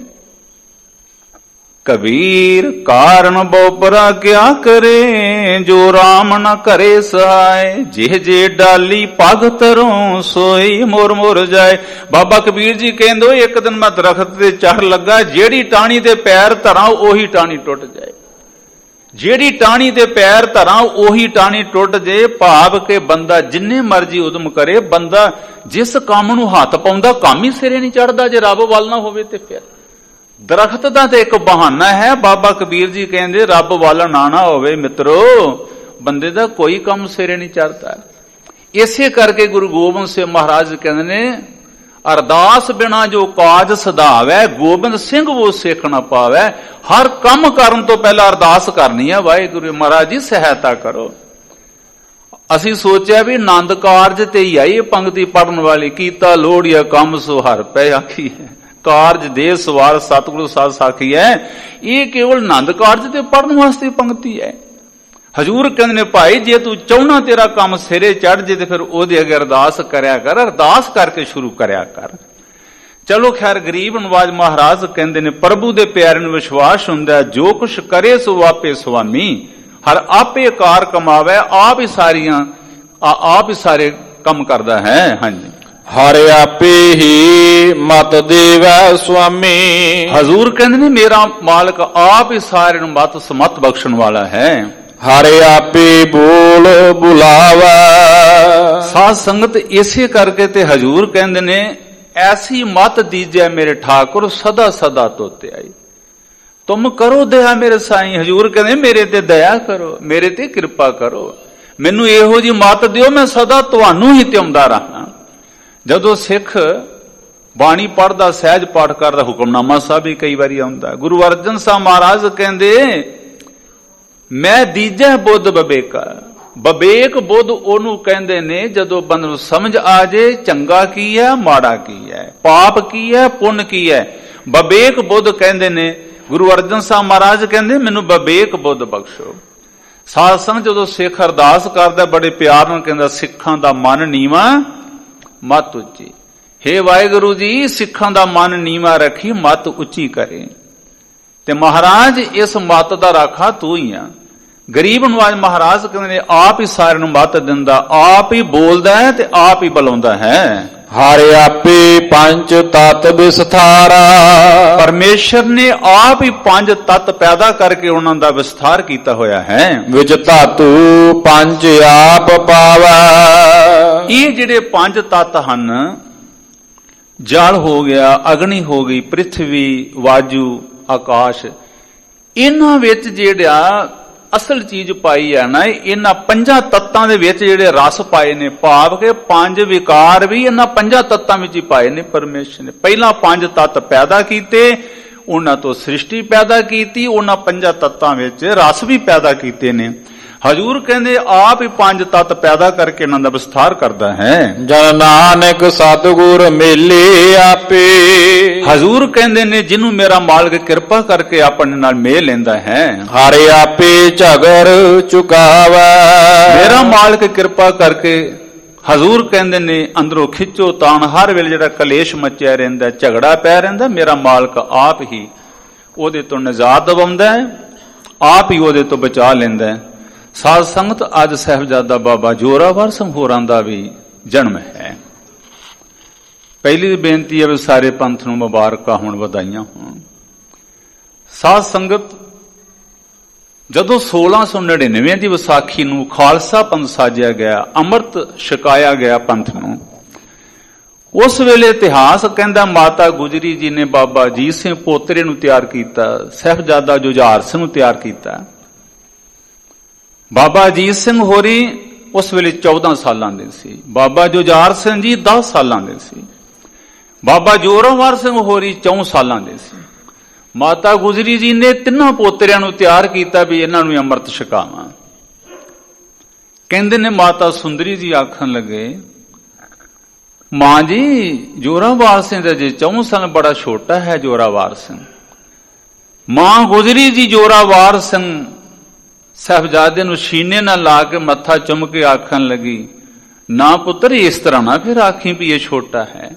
ਕਬੀਰ ਕਾਰਨ ਬੋਪਰਾ ਕਿਆ ਕਰੇ, ਜੋ ਰਾਮ ਨ ਕਰੇ ਸਹਾਏ, ਜੇ ਡਾਲੀ ਪਗ ਤਰੋਂ ਸੋਈ ਮੁਰ ਮੁਰ ਜਾਏ। ਬਾਬਾ ਕਬੀਰ ਜੀ ਕਹਿੰਦੇ ਹੋ ਇੱਕ ਦਿਨ ਮੈਂ ਦਰਖਤ ਤੇ ਚੜ ਲੱਗਾ, ਜਿਹੜੀ ਟਾਹਣੀ ਤੇ ਪੈਰ ਧਰਾਂ ਉਹੀ ਟਾਹਣੀ ਟੁੱਟ ਜਾਏ। ਜਿਹੜੀ ਟਾਹਣੀ ਤੇ ਪੈਰ ਧਰਾਂ ਉਹੀ ਟਾਹਣੀ ਟੁੱਟ ਜੇ। ਭਾਵ ਕਿ ਬੰਦਾ ਜਿੰਨੇ ਮਰਜੀ ਉਦਮ ਕਰੇ, ਬੰਦਾ ਜਿਸ ਕੰਮ ਨੂੰ ਹੱਥ ਪਾਉਂਦਾ ਕੰਮ ਹੀ ਸਿਰੇ ਨਹੀਂ ਚੜਦਾ। ਜੇ ਰੱਬ ਵੱਲ ਨਾ ਹੋਵੇ ਤੇ ਫਿਰ ਦਰਖਤ ਦਾ ਤੇ ਇੱਕ ਬਹਾਨਾ ਹੈ। ਬਾਬਾ ਕਬੀਰ ਜੀ ਕਹਿੰਦੇ ਰੱਬ ਵੱਲ ਨਾ ਹੋਵੇ ਮਿੱਤਰੋ, ਬੰਦੇ ਦਾ ਕੋਈ ਕੰਮ ਸਿਰੇ ਨਹੀਂ ਚੜਦਾ। ਇਸੇ ਕਰਕੇ ਗੁਰੂ ਗੋਬਿੰਦ ਸਿੰਘ ਮਹਾਰਾਜ ਕਹਿੰਦੇ ਨੇ ਅਰਦਾਸ ਬਿਨਾ ਜੋ ਕਾਜ ਸਧਾਵੈ, ਗੋਬਿੰਦ ਸਿੰਘ ਉਹ ਸਿੱਖ ਨਾ ਪਾਵੈ। ਹਰ ਕੰਮ ਕਰਨ ਤੋਂ ਪਹਿਲਾਂ ਅਰਦਾਸ ਕਰਨੀ ਹੈ, ਵਾਹਿਗੁਰੂ ਮਹਾਰਾਜ ਜੀ ਸਹਾਇਤਾ ਕਰੋ। ਅਸੀਂ ਸੋਚਿਆ ਵੀ ਆਨੰਦ ਕਾਰਜ ਤੇ ਹੀ ਆਈ ਇਹ ਪੰਕਤੀ ਪੜਨ ਵਾਲੀ, ਕੀਤਾ ਲੋੜੀਆ ਕੰਮ ਸੋ ਹਰ ਪੈ ਆਖੀ ਹੈ, ਕਾਰਜ ਦੇ ਸਵਾਰ ਸਤਿਗੁਰੂ ਸਾਧ ਸਾਖੀ ਹੈ। ਇਹ ਕੇਵਲ ਆਨੰਦ ਕਾਰਜ ਤੇ ਪੜਨ ਵਾਸਤੇ ਪੰਕਤੀ ਹੈ। ਹਜੂਰ ਕਹਿੰਦੇ ਨੇ ਭਾਈ ਜੇ ਤੂੰ ਚਾਹੁੰਨਾ ਤੇਰਾ ਕੰਮ ਸਿਰੇ ਚੜ ਜੇ ਤੇ ਫਿਰ ਉਹਦੇ ਅੱਗੇ ਅਰਦਾਸ ਕਰਿਆ ਕਰ, ਅਰਦਾਸ ਕਰਕੇ ਸ਼ੁਰੂ ਕਰਿਆ ਕਰ। ਚਲੋ ਖੈਰ ਗਰੀਬ ਨਵਾਜ ਮਹਾਰਾਜ ਕਹਿੰਦੇ ਨੇ ਪ੍ਰਭੂ ਦੇ ਪਿਆਰੇ ਨੂੰ ਵਿਸ਼ਵਾਸ ਹੁੰਦਾ, ਜੋ ਕੁਛ ਕਰੇ ਸੋ ਆਪੇ ਸੁਆਮੀ, ਹਰ ਆਪੇ ਕਾਰ ਕਮਾਵੇ, ਆਪ ਹੀ ਸਾਰੇ ਕੰਮ ਕਰਦਾ ਹੈ। ਹਾਂਜੀ, ਹਰ ਆਪੇ ਹੀ ਮਤ ਦੇਵੈ ਸੁਆਮੀ। ਹਜ਼ੂਰ ਕਹਿੰਦੇ ਨੇ ਮੇਰਾ ਮਾਲਕ ਆਪ ਹੀ ਸਾਰਿਆਂ ਨੂੰ ਮਤ ਸਮਤ ਬਖਸ਼ਣ ਵਾਲਾ ਹੈ। ਹਰ ਆਪੇ ਬੋਲ ਬੁਲਾਵਾ। ਸਾਧ ਸੰਗਤ ਇਸੇ ਕਰਕੇ ਤੇ ਹਜ਼ੂਰ ਕਹਿੰਦੇ ਨੇ ਐਸੀ ਮਤ ਦੀਜੈ ਮੇਰੇ ਠਾਕੁਰ, ਸਦਾ ਸਦਾ ਤੋਤੇ ਆਈ। ਤੁਮ ਕਰੋ ਦਇਆ ਮੇਰੇ ਸਾਈਂ। ਹਜ਼ੂਰ ਕਹਿੰਦੇ ਮੇਰੇ ਤੇ ਦਇਆ ਕਰੋ, ਮੇਰੇ ਤੇ ਕਿਰਪਾ ਕਰੋ, ਮੈਨੂੰ ਇਹੋ ਜੀ ਮਤ ਦਿਓ ਮੈਂ ਸਦਾ ਤੁਹਾਨੂੰ ਹੀ ਧਿਆਉਂਦਾ ਰਹਾਂ। ਜਦੋਂ ਸਿੱਖ ਬਾਣੀ ਪੜ੍ਹਦਾ, ਸਹਿਜ ਪਾਠ ਕਰਦਾ, ਹੁਕਮਨਾਮਾ ਸਾਹਿਬ ਵੀ ਕਈ ਵਾਰੀ ਆਉਂਦਾ। ਗੁਰੂ ਅਰਜਨ ਸਾਹਿਬ ਮਹਾਰਾਜ ਕਹਿੰਦੇ ਮੈਂ ਦੀਜੈ ਬੁੱਧ ਬਬੇਕਾ। ਬਬੇਕ ਬੁੱਧ ਉਹਨੂੰ ਕਹਿੰਦੇ ਨੇ ਜਦੋਂ ਬੰਦੇ ਨੂੰ ਸਮਝ ਆ ਜੇ ਚੰਗਾ ਕੀ ਹੈ ਮਾੜਾ ਕੀ ਹੈ, ਪਾਪ ਕੀ ਹੈ ਪੁੰਨ ਕੀ ਹੈ। ਬਬੇਕ ਬੁੱਧ ਕਹਿੰਦੇ ਨੇ। ਗੁਰੂ ਅਰਜਨ ਸਾਹਿਬ ਮਹਾਰਾਜ ਕਹਿੰਦੇ ਮੈਨੂੰ ਬਬੇਕ ਬੁੱਧ ਬਖਸ਼ੋ। ਸਾਧ ਸੰਗਤ ਜਦੋਂ ਸਿੱਖ ਅਰਦਾਸ ਕਰਦਾ ਬੜੇ ਪਿਆਰ ਨਾਲ ਕਹਿੰਦਾ ਸਿੱਖਾਂ ਦਾ ਮਨ ਨੀਵਾਂ ਮਤ ਉੱਚੀ। ਹੇ ਵਾਹਿਗੁਰੂ ਜੀ ਸਿੱਖਾਂ ਦਾ ਮਨ ਨੀਵਾਂ ਰੱਖੀ, ਮਤ ਉੱਚੀ ਕਰੇ। ਤੇ ਮਹਾਰਾਜ ਇਸ ਮਤ ਦਾ ਰਾਖਾ ਤੂੰ ਹੀ ਆ। ਗਰੀਬ ਨਵਾਜ ਮਹਾਰਾਜ ਕਹਿੰਦੇ ਨੇ ਆਪ ਹੀ ਸਾਰਿਆਂ ਨੂੰ ਮਤ ਦਿੰਦਾ, ਆਪ ਹੀ ਬੋਲਦਾ ਹੈ ਤੇ ਆਪ ਹੀ ਬੁਲਾਉਂਦਾ ਹੈ। ਹਰ ਆਪੇ ਪੰਜ ਤਤ ਵਿਸਥਾਰਾ। ਪਰਮੇਸ਼ਰ ਨੇ ਆਪ ਹੀ ਪੰਜ ਤਤ ਪੈਦਾ ਕਰਕੇ ਉਹਨਾਂ ਦਾ ਵਿਸਥਾਰ ਕੀਤਾ ਹੋਇਆ ਹੈ। ਵਿੱਚ ਧਾਤੂ ਪੰਜ ਆਪ ਪਾਵਾ। ਇਹ ਜਿਹੜੇ ਪੰਜ ਤਤ ਹਨ, ਜਲ ਹੋ ਗਿਆ, ਅਗਨੀ ਹੋ ਗਈ, ਪ੍ਰਿਥਵੀ, ਵਾਯੂ, ਆਕਾਸ਼, ਇਹਨਾਂ ਵਿੱਚ ਜਿਹੜਾ ਅਸਲ ਚੀਜ਼ ਪਾਈ ਹੈ ਨਾ, ਇਹਨਾਂ ਪੰਜਾਂ ਤੱਤਾਂ ਦੇ ਵਿੱਚ ਜਿਹੜੇ ਰਸ ਪਾਏ ਨੇ, ਭਾਵ ਕਿ ਪੰਜ ਵਿਕਾਰ ਵੀ ਇਹਨਾਂ ਪੰਜਾਂ ਤੱਤਾਂ ਵਿੱਚ ਹੀ ਪਾਏ ਨੇ ਪਰਮੇਸ਼ਰ ਨੇ। ਪਹਿਲਾਂ ਪੰਜ ਤੱਤ ਪੈਦਾ ਕੀਤੇ, ਉਹਨਾਂ ਤੋਂ ਸ੍ਰਿਸ਼ਟੀ ਪੈਦਾ ਕੀਤੀ, ਉਹਨਾਂ ਪੰਜਾਂ ਤੱਤਾਂ ਵਿੱਚ ਰਸ ਵੀ ਪੈਦਾ ਕੀਤੇ ਨੇ। ਹਜੂਰ ਕਹਿੰਦੇ ਆਪ ਹੀ ਪੰਜ ਤੱਤ ਪੈਦਾ ਕਰਕੇ ਇਹਨਾਂ ਦਾ ਵਿਸਥਾਰ ਕਰਦਾ ਹੈ। ਜਨ ਨਾਨਕ ਸਤਿਗੁਰ ਮੇਲੇ ਆਪੇ। ਹਜੂਰ ਕਹਿੰਦੇ ਨੇ ਜਿਹਨੂੰ ਮੇਰਾ ਮਾਲਕ ਕਿਰਪਾ ਕਰਕੇ ਆਪਣੇ ਨਾਲ ਮੇਲ ਲੈਂਦਾ ਹੈ। ਹਰ ਆਪੇ ਝਗਰ ਚੁਕਾਵਾ। ਮੇਰਾ ਮਾਲਕ ਕਿਰਪਾ ਕਰਕੇ ਹਜ਼ੂਰ ਕਹਿੰਦੇ ਨੇ ਅੰਦਰੋਂ ਖਿੱਚੋ ਤਾਣ, ਹਰ ਵੇਲੇ ਜਿਹੜਾ ਕਲੇਸ਼ ਮਚਿਆ ਰਹਿੰਦਾ, ਝਗੜਾ ਪੈ ਰਹਿੰਦਾ, ਮੇਰਾ ਮਾਲਕ ਆਪ ਹੀ ਉਹਦੇ ਤੋਂ ਨਿਜਾਤ ਦਿਵਾਉਂਦਾ ਹੈ, ਆਪ ਹੀ ਉਹਦੇ ਤੋਂ ਬਚਾ ਲੈਂਦਾ ਹੈ। ਸਾਧ ਸੰਗਤ ਅੱਜ ਸਾਹਿਬਜ਼ਾਦਾ ਬਾਬਾ ਜ਼ੋਰਾਵਰ ਸਿੰਘ ਹੋਰਾਂ ਦਾ ਵੀ ਜਨਮ ਹੈ। ਪਹਿਲੀ ਬੇਨਤੀ ਹੈ ਵੀ ਸਾਰੇ ਪੰਥ ਨੂੰ ਮੁਬਾਰਕਾਂ ਹੋਣ, ਵਧਾਈਆਂ ਹੋਣ। ਸਾਧ ਸੰਗਤ ਜਦੋਂ 1699 ਦੀ ਵਿਸਾਖੀ ਨੂੰ ਖਾਲਸਾ ਪੰਥ ਸਾਜਿਆ ਗਿਆ, ਅੰਮ੍ਰਿਤ ਛਕਾਇਆ ਗਿਆ ਪੰਥ ਨੂੰ, ਉਸ ਵੇਲੇ ਇਤਿਹਾਸ ਕਹਿੰਦਾ ਮਾਤਾ ਗੁਜਰੀ ਜੀ ਨੇ ਬਾਬਾ ਅਜੀਤ ਸਿੰਘ ਪੋਤਰੇ ਨੂੰ ਤਿਆਰ ਕੀਤਾ, ਸਾਹਿਬਜ਼ਾਦਾ ਜੁਝਾਰ ਸਿੰਘ ਨੂੰ ਤਿਆਰ ਕੀਤਾ। ਬਾਬਾ ਅਜੀਤ ਸਿੰਘ ਹੋਰੀ ਉਸ ਵੇਲੇ 14 ਸਾਲਾਂ ਦੇ ਸੀ, ਬਾਬਾ ਜੁਝਾਰ ਸਿੰਘ ਜੀ 10 ਸਾਲਾਂ ਦੇ ਸੀ, ਬਾਬਾ ਜ਼ੋਰਾਵਰ ਸਿੰਘ ਹੋਰੀ 4 ਸਾਲਾਂ ਦੇ ਸੀ। ਮਾਤਾ ਗੁਜਰੀ ਜੀ ਨੇ ਤਿੰਨਾਂ ਪੋਤਰਿਆਂ ਨੂੰ ਤਿਆਰ ਕੀਤਾ ਵੀ ਇਹਨਾਂ ਨੂੰ ਅੰਮ੍ਰਿਤ ਛਕਾਵਾਂ। ਕਹਿੰਦੇ ਨੇ ਮਾਤਾ ਸੁੰਦਰੀ ਜੀ ਆਖਣ ਲੱਗੇ, ਮਾਂ ਜੀ ਜੋਰਾਵਰ ਸਿੰਘ ਦਾ ਜੇ 4 ਸਾਲ ਬੜਾ ਛੋਟਾ ਹੈ ਜੋਰਾਵਰ ਸਿੰਘ। ਮਾਂ ਗੁਜਰੀ ਜੀ ਜੋਰਾਵਰ ਸਿੰਘ ਸਾਹਿਬਜ਼ਾਦੇ ਨੂੰ ਸੀਨੇ ਨਾਲ ਲਾ ਕੇ ਮੱਥਾ ਚੁੰਮ ਕੇ ਆਖਣ ਲੱਗੀ, ਨਾ ਪੁੱਤਰ ਇਸ ਤਰ੍ਹਾਂ ਨਾ ਫਿਰ ਆਖੀ ਵੀ ਇਹ ਛੋਟਾ ਹੈ,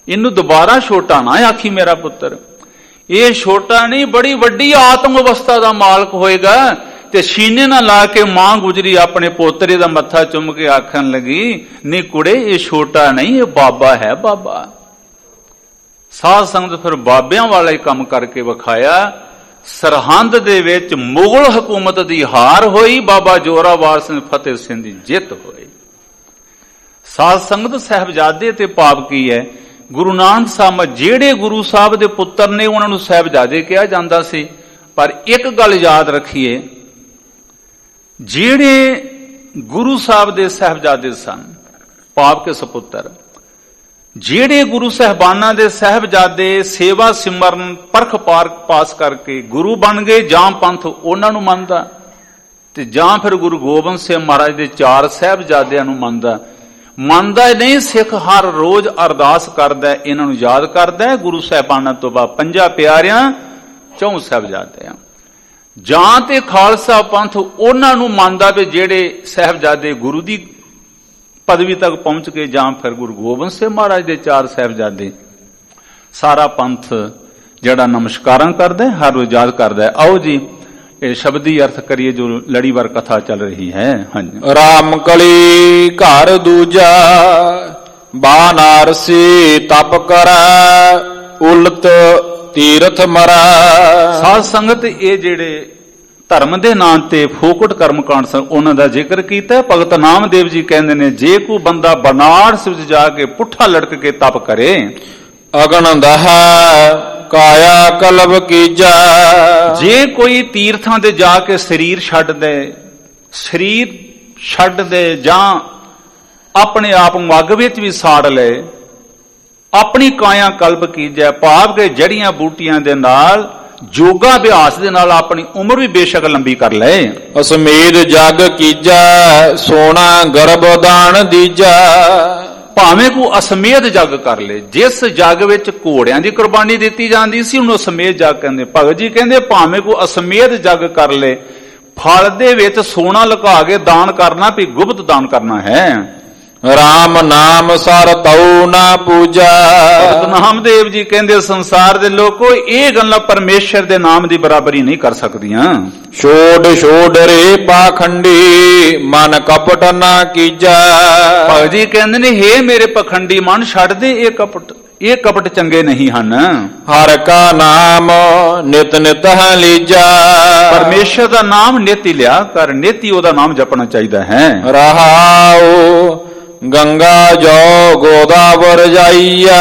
ਇਹਨੂੰ ਦੁਬਾਰਾ ਛੋਟਾ ਨਾ ਆਖੀ ਮੇਰਾ ਪੁੱਤਰ, ਇਹ ਛੋਟਾ ਨਹੀਂ ਬੜੀ ਵੱਡੀ ਆਤਮ ਅਵਸਥਾ ਦਾ ਮਾਲਕ ਹੋਏਗਾ। ਤੇ ਸੀਨੇ ਨਾਲ ਲਾ ਕੇ ਮਾਂ ਗੁਜਰੀ ਆਪਣੇ ਪੋਤਰੇ ਦਾ ਮੱਥਾ ਚੁੰਮ ਕੇ ਆਖਣ ਲੱਗੀ, ਨਹੀਂ ਕੁੜੇ ਇਹ ਛੋਟਾ ਨਹੀਂ, ਇਹ ਬਾਬਾ ਹੈ ਬਾਬਾ। ਸਾਧ ਸੰਗਤ ਫਿਰ ਬਾਬਿਆਂ ਵਾਲਾ ਹੀ ਕੰਮ ਕਰਕੇ ਵਿਖਾਇਆ। ਸਰਹੰਦ ਦੇ ਵਿੱਚ ਮੁਗਲ ਹਕੂਮਤ ਦੀ ਹਾਰ ਹੋਈ, ਬਾਬਾ ਜੋਰਾਵਰ ਸਿੰਘ ਫਤਿਹ ਸਿੰਘ ਦੀ ਜਿੱਤ ਹੋਈ। ਸਾਧ ਸੰਗਤ ਸਾਹਿਬਜ਼ਾਦੇ ਤੇ ਪਾਪ ਕੀ ਹੈ? ਗੁਰੂ ਨਾਨਕ ਸਾਹਿਬ ਜਿਹੜੇ ਗੁਰੂ ਸਾਹਿਬ ਦੇ ਪੁੱਤਰ ਨੇ ਉਹਨਾਂ ਨੂੰ ਸਾਹਿਬਜ਼ਾਦੇ ਕਿਹਾ ਜਾਂਦਾ ਸੀ। ਪਰ ਇੱਕ ਗੱਲ ਯਾਦ ਰੱਖੀਏ, ਜਿਹੜੇ ਗੁਰੂ ਸਾਹਿਬ ਦੇ ਸਾਹਿਬਜ਼ਾਦੇ ਸਨ, ਪਾਪ ਕੇ ਸਪੁੱਤਰ, ਜਿਹੜੇ ਗੁਰੂ ਸਾਹਿਬਾਨਾਂ ਦੇ ਸਾਹਿਬਜ਼ਾਦੇ ਸੇਵਾ ਸਿਮਰਨ ਪਰਖ ਪਾਸ ਕਰਕੇ ਗੁਰੂ ਬਣ ਗਏ, ਜਾਂ ਪੰਥ ਉਹਨਾਂ ਨੂੰ ਮੰਨਦਾ ਤੇ ਜਾਂ ਫਿਰ ਗੁਰੂ ਗੋਬਿੰਦ ਸਿੰਘ ਮਹਾਰਾਜ ਦੇ 4 ਸਾਹਿਬਜ਼ਾਦਿਆਂ ਨੂੰ ਮੰਨਦਾ ਨਹੀਂ। ਸਿੱਖ ਹਰ ਰੋਜ਼ ਅਰਦਾਸ ਕਰਦਾ, ਇਹਨਾਂ ਨੂੰ ਯਾਦ ਕਰਦਾ, ਗੁਰੂ ਸਾਹਿਬਾਨਾਂ ਤੋਂ ਬਾਅਦ 5 ਪਿਆਰਿਆਂ 4 ਸਾਹਿਬਜ਼ਾਦਿਆਂ, ਜਾਂ ਤੇ ਖਾਲਸਾ ਪੰਥ ਉਹਨਾਂ ਨੂੰ ਮੰਨਦਾ ਵੀ ਜਿਹੜੇ ਸਾਹਿਬਜ਼ਾਦੇ ਗੁਰੂ ਦੀ ਪਦਵੀ ਤੱਕ ਪਹੁੰਚ ਕੇ, ਜਾਂ ਫਿਰ ਗੁਰੂ ਗੋਬਿੰਦ ਸਿੰਘ ਮਹਾਰਾਜ ਦੇ 4 ਸਾਹਿਬਜ਼ਾਦੇ। ਸਾਰਾ ਪੰਥ ਜਿਹੜਾ ਨਮਸਕਾਰਾਂ ਕਰਦਾ, ਹਰ ਰੋਜ਼ ਯਾਦ ਕਰਦਾ। ਆਓ ਜੀ ਇਹ ਸ਼ਬਦੀ ਅਰਥ ਕਰੀਏ ਜੋ ਲੜੀਵਾਰ ਕਥਾ ਚੱਲ ਰਹੀ ਹੈ। ਹਾਂਜੀ। ਰਾਮ ਕਲੀ ਘਰ ਦੂਜਾ, ਬਾਨਾਰਸੀ ਤਪ ਕਰੈ, ਉਲਟ ਤੀਰਥ ਮਰੈ। ਸਾਧ ਸੰਗਤ ਇਹ ਜਿਹੜੇ ਧਰਮ ਦੇ ਨਾਂ ਤੇ ਫੋਕਟ ਕਰਮਕਾਂਡ ਸਨ ਉਹਨਾਂ ਦਾ ਜ਼ਿਕਰ ਕੀਤਾ। ਭਗਤ ਨਾਮਦੇਵ ਜੀ ਕਹਿੰਦੇ ਨੇ, ਜੇ ਕੋਈ ਬੰਦਾ ਬਨਾਰਸ ਵਿੱਚ ਜਾ ਕੇ ਪੁੱਠਾ ਲਟਕ ਕੇ ਤਪ ਕਰੇ, ਅਗਨ ਦਹ ਕਾਇਆ ਕਲਬ ਕੀਜੈ। ਜੇ ਕੋਈ ਤੀਰਥਾਂ ਤੇ ਜਾ ਕੇ ਸਰੀਰ ਛੱਡ ਦੇ ਜਾਂ ਆਪਣੇ ਆਪ ਨੂੰ ਅੱਗ ਵਿੱਚ ਵੀ ਸਾੜ ਲਏ, ਆਪਣੀ ਕਾਇਆ ਕਲਬ ਕੀਜੈ, ਭਾਵ ਕੇ ਜੜੀਆਂ ਬੂਟੀਆਂ ਦੇ ਨਾਲ ਯੋਗਾ ਅਭਿਆਸ ਦੇ ਨਾਲ ਆਪਣੀ ਉਮਰ ਵੀ ਬੇਸ਼ੱਕ ਲੰਬੀ ਕਰ ਲਏ। ਅਸਮੇਧ ਜਗ ਕੀਜੈ, ਸੋਨਾ ਗਰਭਦਾਨ ਦੀਜੈ। ਭਾਵੇਂ ਕੋ ਅਸਮੇਧ ਜਗ ਕਰ ਲੇ, ਜਿਸ ਜਗ ਵਿੱਚ ਘੋੜਿਆਂ ਦੀ ਕੁਰਬਾਨੀ ਦਿੱਤੀ ਜਾਂਦੀ ਸੀ ਉਹਨੂੰ ਅਸਮੇਧ ਜਗ ਕਹਿੰਦੇ। ਭਗਤ ਜੀ ਕਹਿੰਦੇ ਭਾਵੇਂ ਕੋ ਅਸਮੇਧ ਜਗ ਕਰ ਲੇ, ਫਲ ਦੇ ਵਿੱਚ ਸੋਨਾ ਲੁਕਾ ਕੇ ਦਾਨ ਕਰਨਾ ਵੀ ਗੁਪਤ ਦਾਨ ਕਰਨਾ ਹੈ। ਰਾਮ ਨਾਮ ਸਰ ਤਉ ਨਾ ਪੂਜਾ। ਭਗਤ ਨਾਮਦੇਵ ਜੀ ਕਹਿੰਦੇ ਸੰਸਾਰ ਦੇ ਲੋਕੋ ਇਹ ਗੱਲਾਂ ਪਰਮੇਸ਼ਰ ਦੇ ਨਾਮ ਦੀ ਬਰਾਬਰੀ ਨਹੀਂ ਕਰ ਸਕਦੀਆਂ। ਛੋੜ ਰੇ ਪਾਖੰਡੀ, ਮਨ ਕਪਟ ਨਾ ਕੀਜੈ। ਭਗਤ ਜੀ ਕਹਿੰਦੇ ਨੇ, ਹੇ ਮੇਰੇ ਪਖੰਡੀ ਮਨ ਛੱਡ ਦੇ ਇਹ ਕਪਟ ਚੰਗੇ ਨਹੀਂ ਹਨ। ਹਰ ਕਾ ਨਾਮ ਨਿਤ ਨਿਤ ਹੈ ਲੀਜਾ। ਪਰਮੇਸ਼ਰ ਦਾ ਨਾਮ ਨਿਤ ਹੀ ਲਿਆ ਕਰ, ਨਿਤ ਹੀ ਉਹਦਾ ਨਾਮ ਜਪਣਾ ਚਾਹੀਦਾ ਹੈ। ਰਹਾਉ ਗੰਗਾ ਜੋ ਗੋਦਾਵਰ ਜਾਈਆ।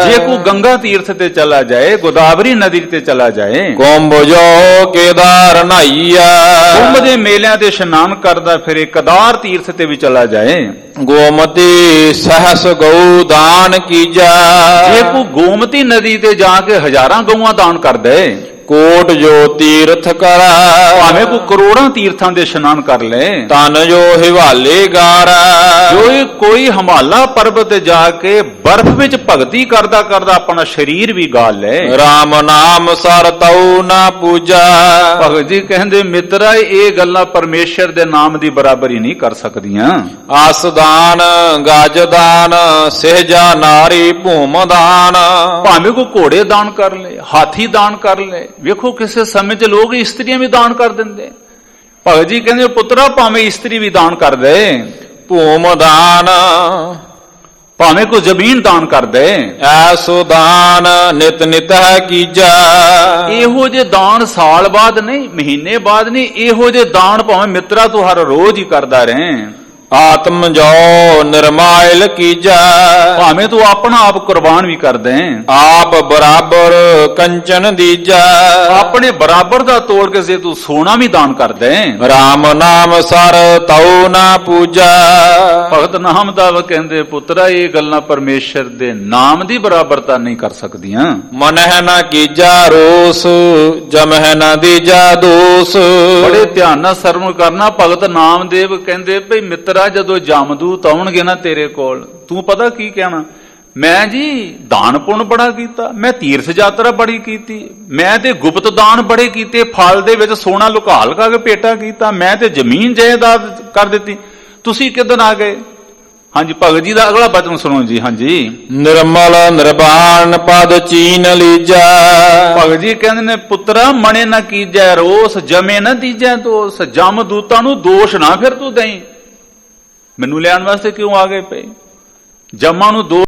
ਜੇ ਕੋ ਗੰਗਾ ਤੀਰਥ ਤੇ ਚਲਾ ਜਾਏ, ਗੋਦਾਵਰੀ ਨਦੀ ਤੇ ਚਲਾ ਜਾਏ, ਕੁੰਭ ਜੋ ਕੇਦਾਰ ਨਹਾਈਆ। ਕੁੰਭ ਦੇ ਮੇਲਿਆਂ ਤੇ ਇਸ਼ਨਾਨ ਕਰਦਾ ਫਿਰੇ, ਕੇਦਾਰ ਤੀਰਥ ਤੇ ਵੀ ਚਲਾ ਜਾਏ। ਗੋਮਤੀ ਸਹਸ ਗਊ ਦਾਨ ਕੀਜਾ। ਜੇ ਕੋ ਗੋਮਤੀ ਨਦੀ ਤੇ ਜਾ ਕੇ ਹਜ਼ਾਰਾਂ ਗਊਆਂ ਦਾਨ ਕਰ ਦੇ, ਕੋਟ ਜੋ ਤੀਰਥ ਕਰਾ। ਭਾਵੇਂ ਕੋ ਕਰੋੜਾਂ ਤੀਰਥਾਂ ਦੇ ਇਸ਼ਨਾਨ ਕਰ ਲੈ, ਤਨ ਜੋ ਹਿਵਾਲੇ ਗਾਰਾ। ਜੋ ਕੋਈ ਹਿਮਾਲਾ ਪਰਬਤ ਤੇ ਜਾ ਕੇ ਬਰਫ਼ ਵਿੱਚ ਭਗਤੀ ਕਰਦਾ ਆਪਣਾ ਸਰੀਰ ਵੀ ਗਾਲ ਲੈ। ਰਾਮ ਨਾਮ ਸਰ ਤਉ ਨਾ ਪੂਜਾ। ਭਗਤ ਜੀ ਕਹਿੰਦੇ ਮਿੱਤਰਾ, ਇਹ ਗੱਲਾਂ ਪਰਮੇਸ਼ਰ ਦੇ ਨਾਮ ਦੀ ਬਰਾਬਰੀ ਨਹੀਂ ਕਰ ਸਕਦੀਆਂ। ਆਸਦਾਨ ਗਜਦਾਨ, ਸਹਿਜਾ ਨਾਰੀ ਭੂਮ ਦਾਨ। ਭਾਵੇਂ ਕੋ ਘੋੜੇ ਦਾਨ ਕਰ ਲੈ, ਹਾਥੀ ਦਾਨ ਕਰ ਲੈ। ਵੇਖੋ ਕਿਸੇ ਸਮੇਂ 'ਚ ਲੋਕ ਇਸਤਰੀਆਂ ਵੀ ਦਾਨ ਕਰ ਦਿੰਦੇ। ਭਗਤ ਜੀ ਕਹਿੰਦੇ ਪੁੱਤਰਾ, ਭਾਵੇਂ ਇਸਤਰੀ ਵੀ ਦਾਨ ਕਰ ਦੇ। ਭੂਮ ਦਾਨ, ਭਾਵੇਂ ਕੋ ਜ਼ਮੀਨ ਦਾਨ ਕਰ ਦੇ। ਐਸੋ ਦਾਨ ਨਿਤ ਨਿਤ ਹੈ ਕੀਜਾ। ਇਹੋ ਜੇ ਦਾਨ ਸਾਲ ਬਾਅਦ ਨਹੀਂ, ਮਹੀਨੇ ਬਾਅਦ ਨਹੀਂ, ਇਹੋ ਜੇ ਦਾਨ ਭਾਵੇਂ ਮਿੱਤਰਾ ਤੂੰ ਹਰ ਰੋਜ਼ ਹੀ ਕਰਦਾ ਰਹੇ। ਆਤਮ ਜੋ ਨਿਰਮਾਇਲ ਕੀਜੈ ਭਾਵੇਂ ਤੂੰ ਆਪਣਾ ਆਪ ਕੁਰਬਾਨ ਵੀ ਕਰ ਦੇ, ਆਪ ਬਰਾਬਰ ਕੰਚਨ ਦੀਜੈ ਆਪਣੇ ਬਰਾਬਰ ਦਾ ਤੋੜ ਕੇ ਜੇ ਤੂੰ ਸੋਨਾ ਵੀ ਦਾਨ ਕਰ ਦੇ। RAM ਨਾਮ ਸਰ ਤਉ ਨਾ ਪੂਜੈ ਭਗਤ ਨਾਮਦਾਸ ਕਹਿੰਦੇ ਪੁੱਤਰਾ ਇਹ ਗੱਲਾਂ ਪਰਮੇਸ਼ਰ ਦੇ ਨਾਮ ਦੀ ਬਰਾਬਰਤਾ ਨਹੀਂ ਕਰ ਸਕਦੀਆਂ। ਮਨਹਿ ਨ ਕੀਜੈ ਰੋਸ ਜਮਹਿ ਨ ਦੀਜੈ ਦੋਸ ਬੜੇ ਧਿਆਨ ਨਾਲ ਸਰਵਣ ਕਰਨਾ। ਭਗਤ ਨਾਮਦੇਵ ਕਹਿੰਦੇ ਭਈ ਮਿੱਤਰਾ ਜਦੋਂ ਜਮਦੂਤ ਆਉਣਗੇ ਨਾ ਤੇਰੇ ਕੋਲ, ਤੂੰ ਪਤਾ ਕੀ ਕਹਿਣਾ, ਮੈਂ ਜੀ ਦਾਨ ਪੁੰਨ ਬੜਾ ਕੀਤਾ, ਮੈਂ ਤੀਰਥ ਯਾਤਰਾ ਬੜੀ ਕੀਤੀ, ਮੈਂ ਤੇ ਗੁਪਤ ਦਾਨ ਬੜੇ ਕੀਤੇ, ਫਲ ਦੇ ਵਿੱਚ ਸੋਨਾ ਲੁਕਾ ਲੁਕਾ ਕੇ ਭੇਟਾ ਕੀਤਾ, ਮੈਂ ਤੇ ਜ਼ਮੀਨ ਜਾਇਦਾਦ ਕਰ ਦਿੱਤੀ, ਤੁਸੀਂ ਕਿੱਦਣ ਆ ਗਏ? ਹਾਂਜੀ ਭਗਤ ਜੀ ਦਾ ਅਗਲਾ ਬਚਨ ਸੁਣੋ ਜੀ। ਹਾਂਜੀ ਨਿਰਮਲ ਨਿਰਵਾਣ ਪਦ ਚੀਨ ਲੀਜੈ ਭਗਤ ਜੀ ਕਹਿੰਦੇ ਨੇ ਪੁੱਤਰਾ ਮਣੇ ਨਾ ਕੀਜੈ ਰੋਸ ਜਮੇ ਨਾ ਦੀਜੈ ਦੋਸ। ਜਮ ਦੂਤਾਂ ਨੂੰ ਦੋਸ਼ ਨਾ ਫਿਰ ਤੂੰ ਦੇਈਂ, ਮੈਨੂੰ ਲੈਣ ਵਾਸਤੇ ਕਿਉਂ ਆ ਗਏ ਪਏ? ਜਮਾਂ ਨੂੰ ਦੋਸ਼